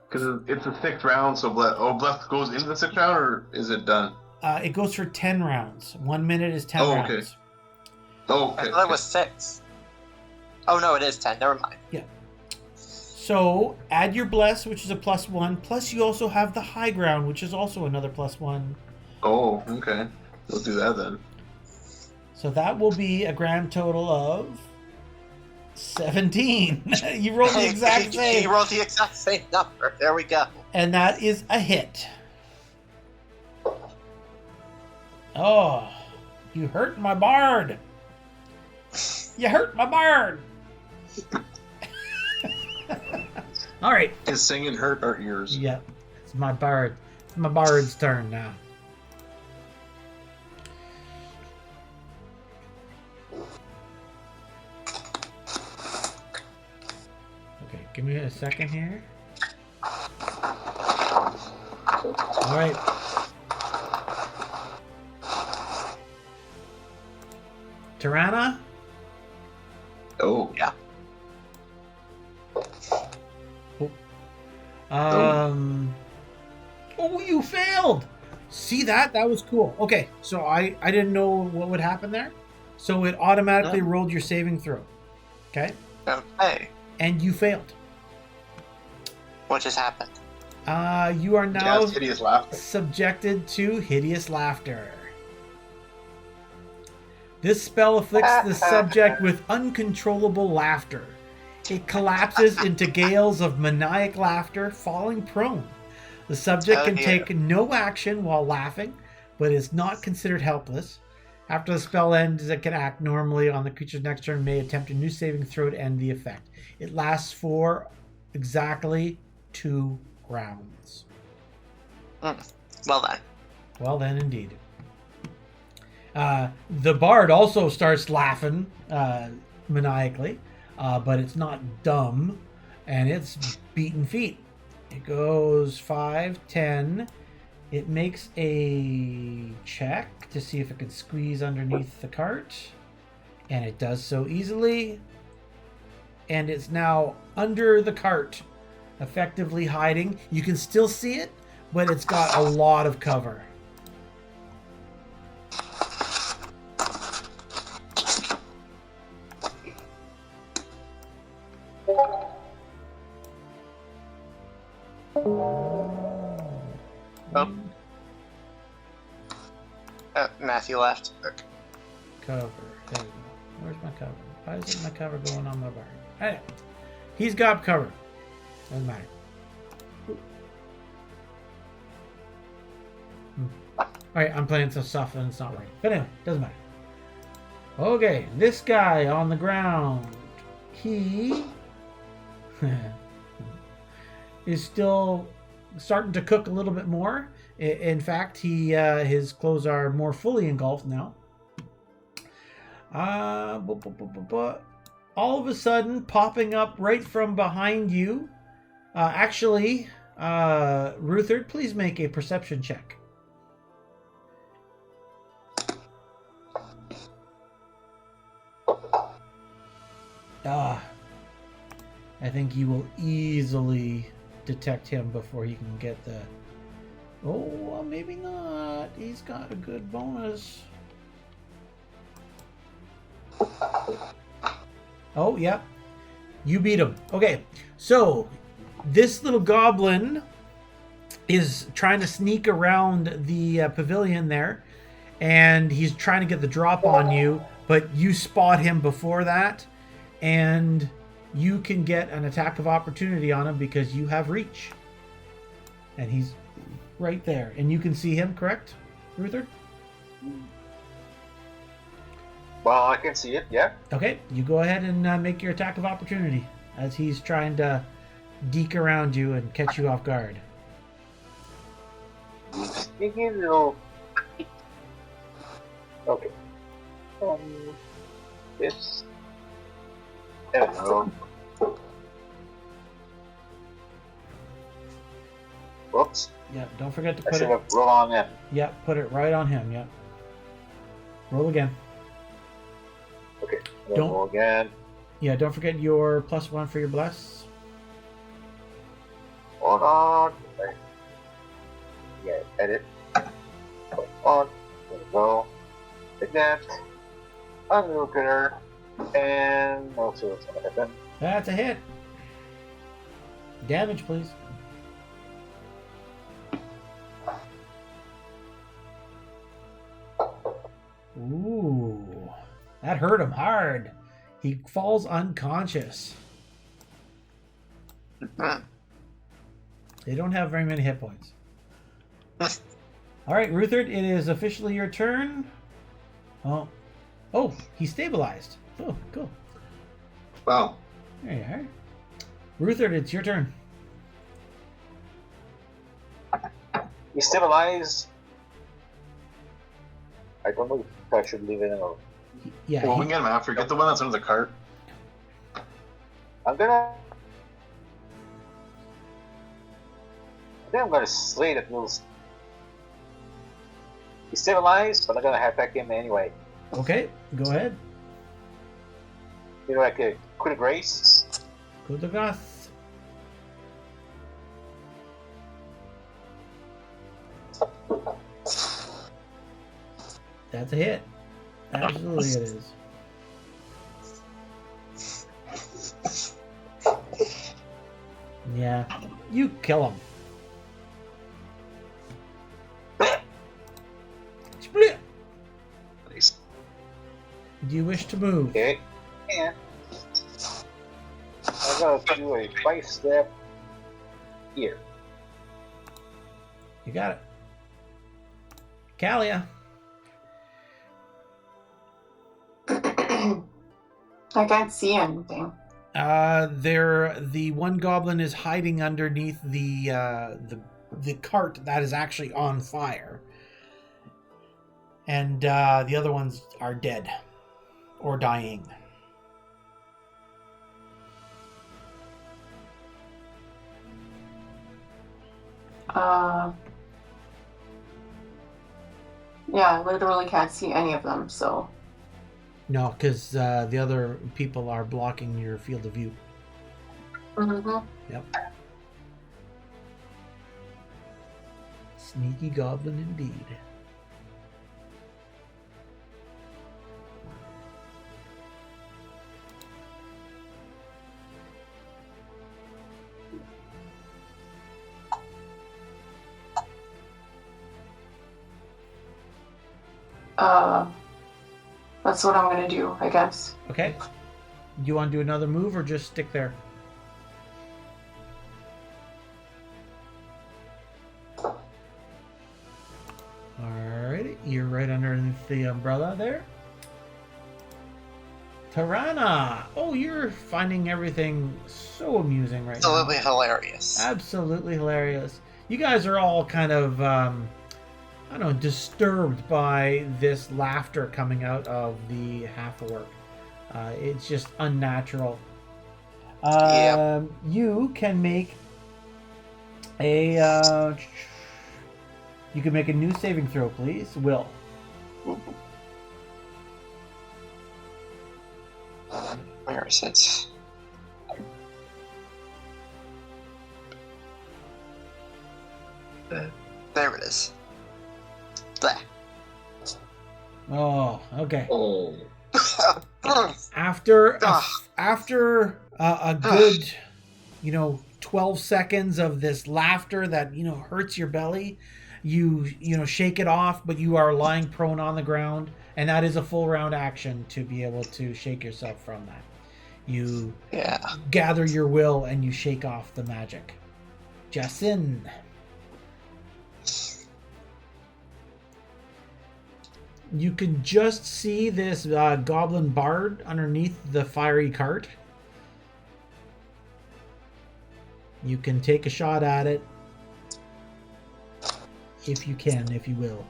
Because it's the 6th round, so bless goes into the 6th round, or is it done? It goes for 10 rounds. 1 minute is 10 Oh, rounds. okay. Oh, I okay. thought it was 6. Oh no, it is 10. Never mind. So add your bless, which is a +1. Plus, you also have the high ground, which is also another +1. Oh, okay. We'll do that then. So that will be a grand total of 17. You rolled the exact same. He rolled the exact same number. There we go. And that is a hit. Oh, you hurt my bard. You hurt my bard. All right. His singing hurt our ears. Yep. It's my bard. It's my bard's turn now. Okay, give me a second here. All right. Tirana? Oh. Yeah. Oh, you failed. See that? That was cool. Okay, so I didn't know what would happen there. So it automatically rolled your saving throw. Okay? Okay. And you failed. What just happened? You are now Jazz hideous laughter. subjected to hideous laughter. This spell afflicts the subject with uncontrollable laughter. It collapses into gales of maniac laughter, falling prone. The subject can take no action while laughing, but is not considered helpless. After the spell ends, it can act normally on the creature's next turn, may attempt a new saving throw to end the effect. It lasts for exactly 2 rounds. Well then. Well then, indeed. The bard also starts laughing maniacally, but it's not dumb, and it's beating feet. It goes 5, 10. It makes a check to see if it can squeeze underneath the cart, and it does so easily. And it's now under the cart, effectively hiding. You can still see it, but it's got a lot of cover. Matthew left. Okay. Cover. There we go. Where's my cover? Why isn't my cover going on my bar? Hey, he's got cover. Doesn't matter. Alright, I'm playing some stuff and it's not right. But anyway, doesn't matter. Okay, this guy on the ground. He is still starting to cook a little bit more. In fact, his clothes are more fully engulfed now. All of a sudden, popping up right from behind you. Ruthard, please make a perception check. I think you will easily detect him before he can get the... Oh, well, maybe not. He's got a good bonus. Oh, yeah. You beat him. Okay, so this little goblin is trying to sneak around the pavilion there, and he's trying to get the drop on you, but you spot him before that, and you can get an attack of opportunity on him because you have reach. And he's right there, and you can see him, correct, Ruther? Well, I can see it, yeah. Okay, you go ahead and make your attack of opportunity as he's trying to deke around you and catch you off guard. Sneaky little. Okay. This. There we go. Whoops. Yeah, don't forget to I put should it... have rolled on him. Yeah, put it right on him, yeah. Roll again. Okay. Don't- Roll again. Yeah, don't forget your +1 for your bless. Hold on. Yeah, edit. Hold on. There we go. Like that. Unlook her. And also what's gonna happen. That's a hit. Damage, please. Ooh, that hurt him hard. He falls unconscious. They don't have very many hit points. All right, Ruthard, it is officially your turn. Oh, he stabilized. Oh, cool. Wow. There you are. Ruthard, it's your turn. You stabilize. I don't know if I should leave it or. Yeah, Well, we he- can get him after. Get the one that's under the cart. I'm gonna. I think I'm gonna slay that little. He's stabilized, but I'm gonna attack him anyway. okay, go ahead. You know, like a quick grace. Coup de grâce. That's a hit. Absolutely it is. Yeah, you kill him. Split. Nice. Do you wish to move? Okay. And I'm gonna do a 5-step here. You got it. Kalia. I can't see anything. The one goblin is hiding underneath the cart that is actually on fire, and the other ones are dead or dying. Yeah, I literally can't see any of them, so. No, because the other people are blocking your field of view. Mm-hmm. Yep. Sneaky goblin indeed. That's what I'm gonna do, I guess. Okay. Do you want to do another move or just stick there? Alrighty, you're right underneath the umbrella there. Tarana! Oh, you're finding everything so amusing right now. Absolutely hilarious. Absolutely hilarious. You guys are all kind of, I don't know, disturbed by this laughter coming out of the half-orc. It's just unnatural. Yep. You can make a... you can make a new saving throw, please. Will. Where is it? There it is. There. Oh, okay. Oh. After Ah. a good 12 seconds of this laughter that hurts your belly, you shake it off, but you are lying prone on the ground, and that is a full round action to be able to shake yourself from that. You Yeah. gather your will and you shake off the magic. Jasin. You can just see this goblin bard underneath the fiery cart. You can take a shot at it. If you can, if you will.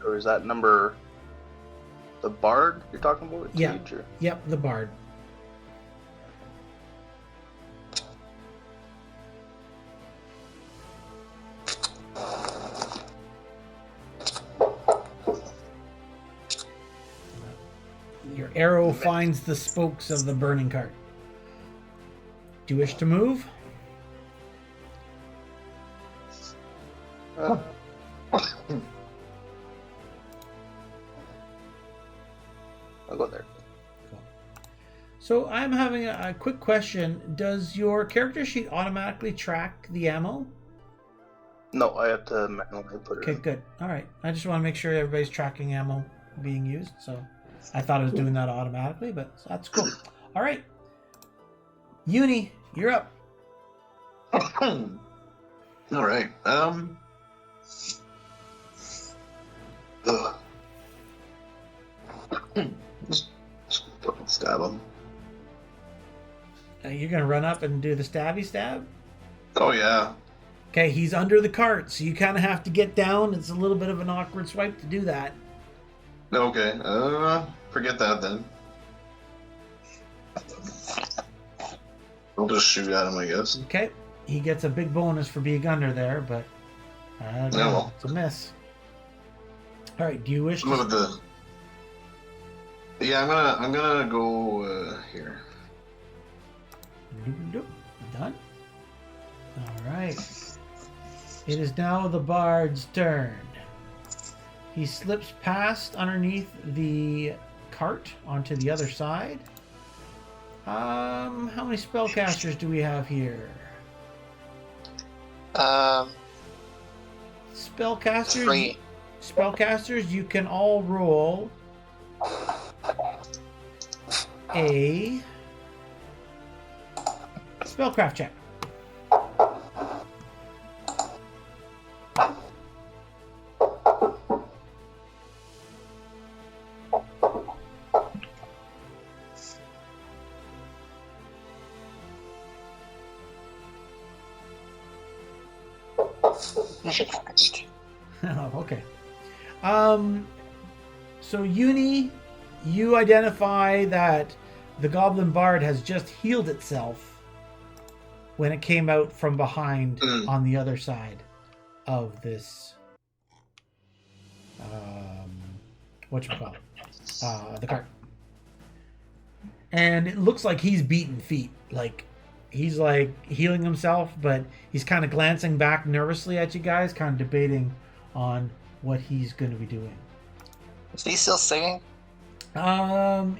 Or is that number the bard you're talking about? Yeah. Teacher? Yep, the bard. Your arrow finds the spokes of the burning cart. Do you wish to move? Uh, I'll go there. So I'm having a quick question. Does your character sheet automatically track the ammo? No, I have to manually put it Okay, in. good. All right. I just want to make sure everybody's tracking ammo being used. So I thought it was doing that automatically, but that's cool. All right. Uni, you're up. All right. Ugh. Just fucking stab him. You're going to run up and do the stabby stab? Oh yeah. Okay, he's under the cart, so you kind of have to get down. It's a little bit of an awkward swipe to do that. Okay. Forget that then. I'll just shoot at him, I guess. Okay, he gets a big bonus for being under there, but well. it's a miss. All right, do you wish I'm gonna to... Yeah, I'm gonna go here. Done. All right. It is now the bard's turn. He slips past underneath the cart onto the other side. How many spellcasters do we have here? Spellcasters. 3. Spellcasters, you can all roll a spellcraft check. Oh, okay. So Uni, you identify that the Goblin Bard has just healed itself when it came out from behind on the other side of this whatchamacallit? The cart. And it looks like he's beaten feet. Like he's like healing himself, but he's kind of glancing back nervously at you guys, kind of debating on what he's going to be doing. Is he still singing?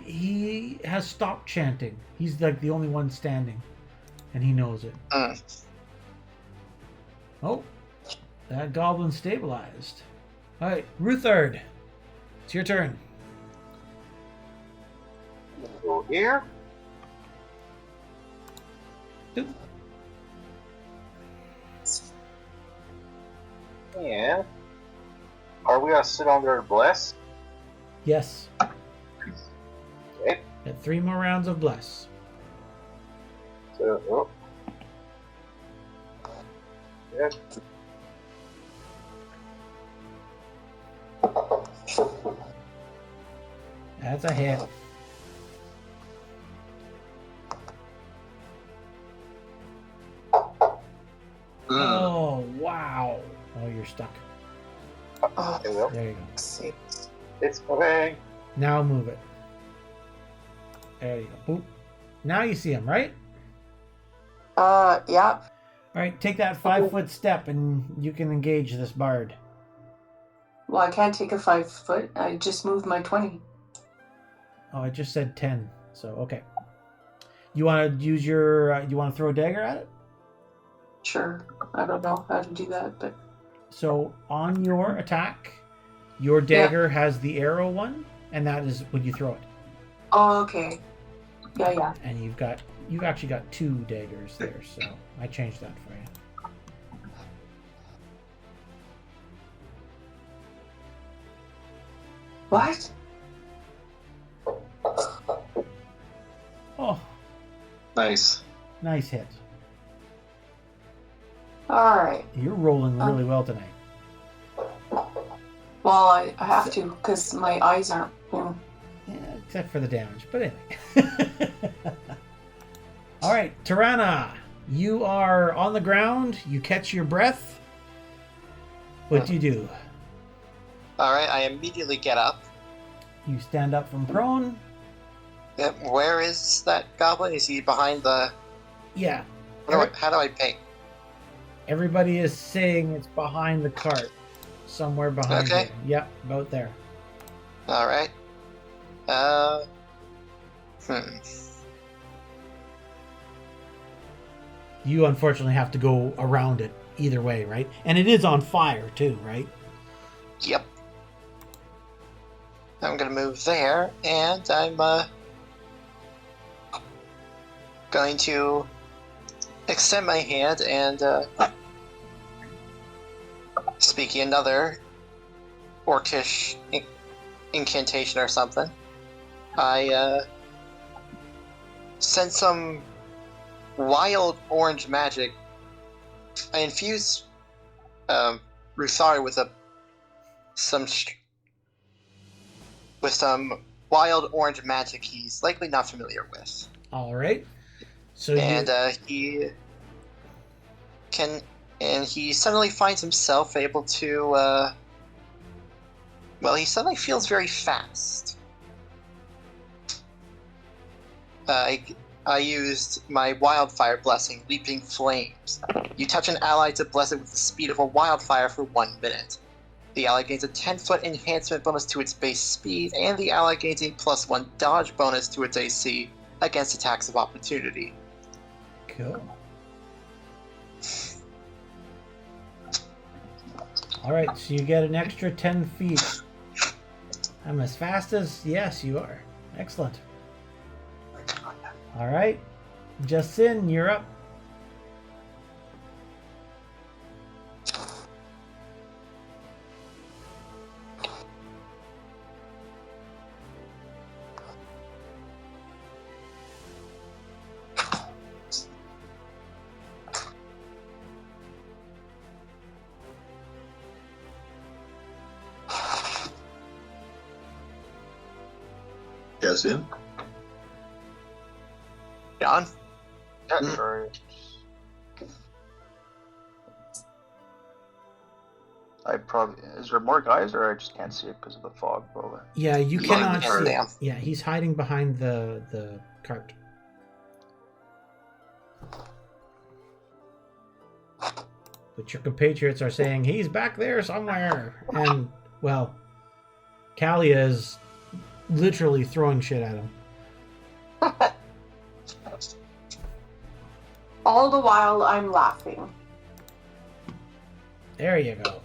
He has stopped chanting. He's like the only one standing, and he knows it. Oh, that goblin stabilized. All right, Ruthard, it's your turn. Go here. Doop. And are we gonna sit under bless? Yes. Okay. Got 3 more rounds of bless. So, yeah. That's a hit. Oh, Ow. Oh, you're stuck. Oh, There we go. There you go. sakes. It's moving. Now move it. There you go. Boop. Now you see him, right? Yeah. All right, take that 5-foot step and you can engage this bard. Well, I can't take a 5 foot. I just moved my 20. Oh, I just said 10. So, okay. You want to use your, you want to throw a dagger at it? Sure. I don't know how to do that, but So, on your attack, your dagger has the arrow one, and that is when you throw it. oh, okay. Yeah. And you've actually got 2 daggers there, so I changed that for you. What? Oh, Nice. nice hit. All right. You're rolling really well tonight. Well, I have to because my eyes aren't. Yeah, except for the damage, but anyway. All right, Tirana, you are on the ground. You catch your breath. What do you do? Alright, I immediately get up. You stand up from prone. Yep, where is that goblin? Is he behind the... Yeah, How do I ping? everybody is saying it's behind the cart. Somewhere behind Okay. there. Yep, about there. Alright. You unfortunately have to go around it either way, right? And it is on fire too, right? Yep. I'm gonna move there, and I'm going to extend my hand and speaking another orcish incantation or something. I send some wild orange magic. I infuse Ruthari with some wild orange magic he's likely not familiar with. All right. So And he suddenly finds himself able to he suddenly feels very fast. I used my wildfire blessing, Leaping Flames. You touch an ally to bless it with the speed of a wildfire for 1 minute. The ally gains a 10-foot enhancement bonus to its base speed, and the ally gains a +1 dodge bonus to its AC against attacks of opportunity. cool. All right, so you get an extra 10 feet. I'm as fast as... Yes, you are. Excellent. All right. Justin, you're up. Guess in. John? Yeah, sorry. I probably is there more guys or I just can't see it because of the fog, probably. Yeah, you Yeah, cannot you can't see. see him. Yeah, he's hiding behind the cart. But your compatriots are saying he's back there somewhere, and well, Kalia is literally throwing shit at him. All the while, I'm laughing. There you go.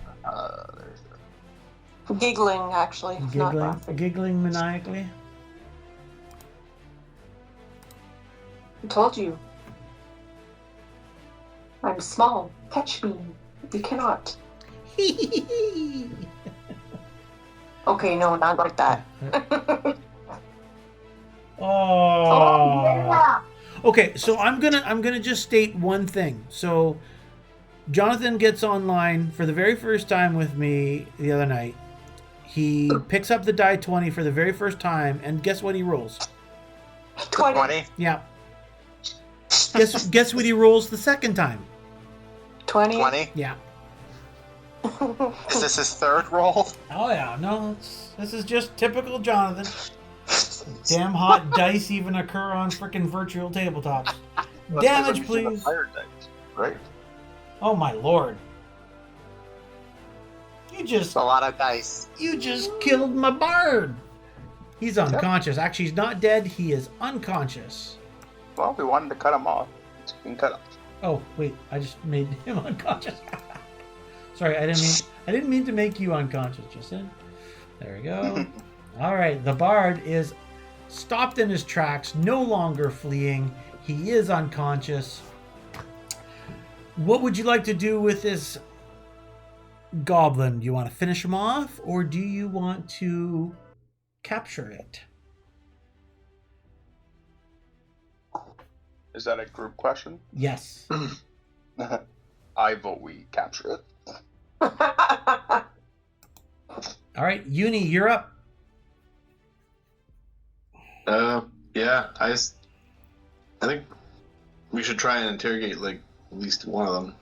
There's Giggling, actually. Not laughing. Giggling maniacally. I told you. I'm small. Catch me. You cannot. Okay, no, not like that. Oh. Yeah. Okay, so I'm gonna just state one thing. So Jonathan gets online for the very first time with me the other night. He picks up the die 20 for the very first time, and guess what he rolls? 20. Yeah. Guess what he rolls the second time? 20. 20? Yeah. Is this his third roll? Oh yeah, no, this is just typical Jonathan. Damn hot dice even occur on frickin' virtual tabletops. That's 'cause I'm Damage, using the please. fire dice, right? Oh my lord. You just A lot of dice. killed my bard. He's unconscious. Actually, he's not dead. He is unconscious. Well, we wanted to cut him off. So we can cut him. Oh wait, I just made him unconscious. Sorry, I didn't mean to make you unconscious, Justin. There we go. All right, the bard is stopped in his tracks, no longer fleeing. He is unconscious. What would you like to do with this goblin? Do you want to finish him off, or do you want to capture it? Is that a group question? Yes. I vote we capture it. All right, Uni, you're up. Yeah, I think we should try and interrogate like at least one of them.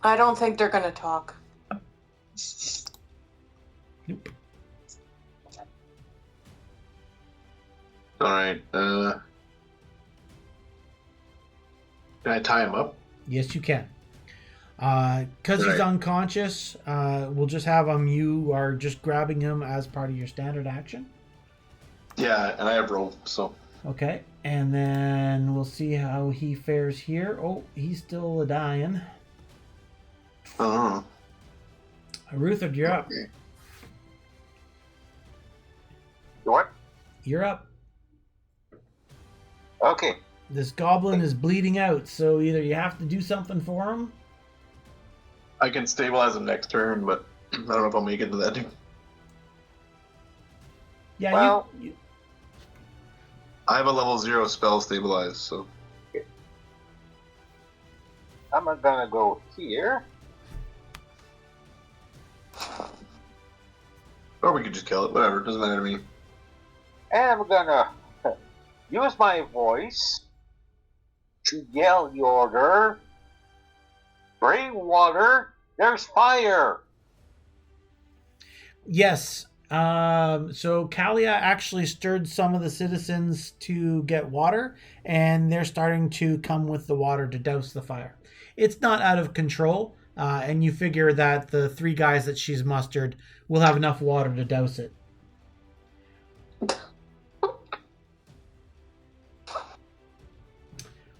I don't think they're gonna talk. Nope. All right. Can I tie him up? Yes, you can. Because he's Right. unconscious, we'll just have him. You are just grabbing him as part of your standard action. Yeah, and I have rope, so Okay, and then we'll see how he fares here. Oh, he's still a dying. I don't know. Ruther, you're up. What? You're up. Okay. This goblin is bleeding out, so either you have to do something for him. I can stabilize him next turn, but I don't know if I'll make it to that. Yeah, Well- you I have a level 0 spell stabilize, so I'm gonna go here. or we could just kill it. Whatever, doesn't matter to me. And I'm gonna use my voice to yell the order. Bring water, there's fire! Yes. So Kalia actually stirred some of the citizens to get water, and they're starting to come with the water to douse the fire. It's not out of control, and you figure that the 3 guys that she's mustered will have enough water to douse it.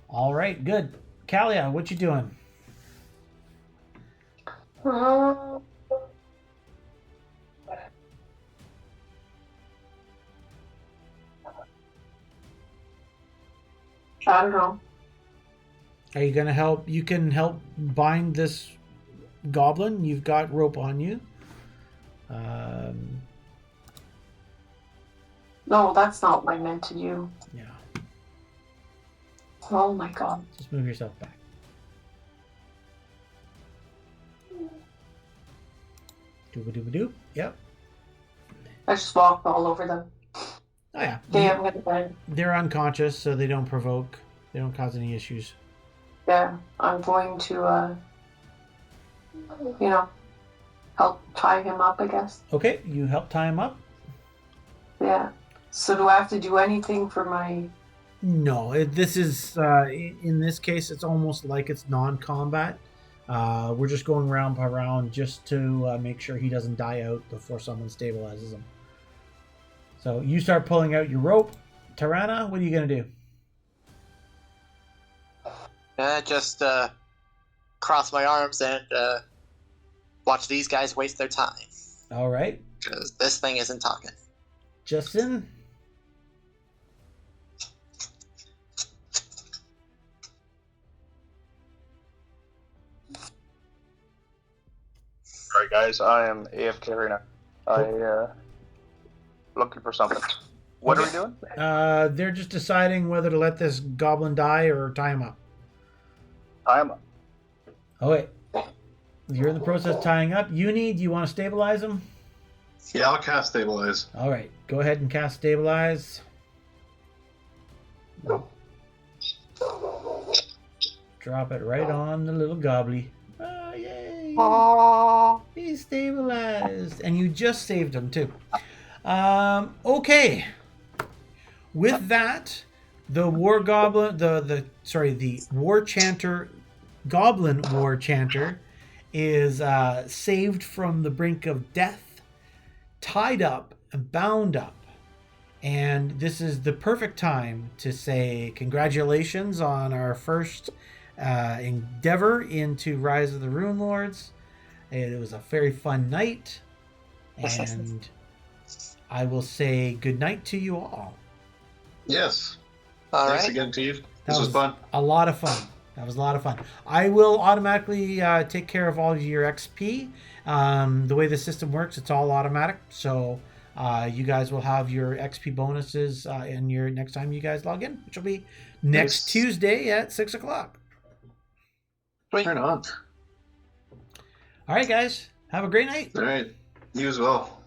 All right, good. Kalia, what you doing? I don't know. Are you going to help? You can help bind this goblin. You've got rope on you. No, that's not what I meant to do. Yeah. Oh my god. Just move yourself back. Dooba-dooba-doop. Yep. I just walked all over them. Oh, yeah. Damn, I'm gonna die. They're unconscious, so they don't provoke. They don't cause any issues. Yeah, I'm going to, help tie him up, I guess. Okay, you help tie him up? Yeah. So do I have to do anything for my... No, this is, in this case, it's almost like it's non-combat. We're just going round by round just to make sure he doesn't die out before someone stabilizes him. So you start pulling out your rope. Tirana, what are you going to do? Just cross my arms and watch these guys waste their time. All right. Because this thing isn't talking. Justin? Alright, guys, I am AFK right now. Looking for something. What are we doing? They're just deciding whether to let this goblin die or tie him up. I am. Oh, wait. You're in the process of tying up. Uni, do you want to stabilize him? Yeah, I'll cast stabilize. All right. Go ahead and cast stabilize. drop it right on the little gobbly. Oh, yay! Oh, He's stabilized. And you just saved him, too. Okay. With that, the war goblin, the war chanter, goblin war chanter, is saved from the brink of death, tied up and bound up. And this is the perfect time to say congratulations on our first endeavor into Rise of the Runelords. It was a very fun night. And I will say good night to you all. Yes. All Thanks right. again, Steve. That This was fun. A lot of fun. That was a lot of fun. I will automatically take care of all of your XP. The way the system works, it's all automatic. So you guys will have your XP bonuses in your next time you guys log in, which will be next Nice. Tuesday at 6 o'clock. Right on. All right, guys. Have a great night. All right. You as well.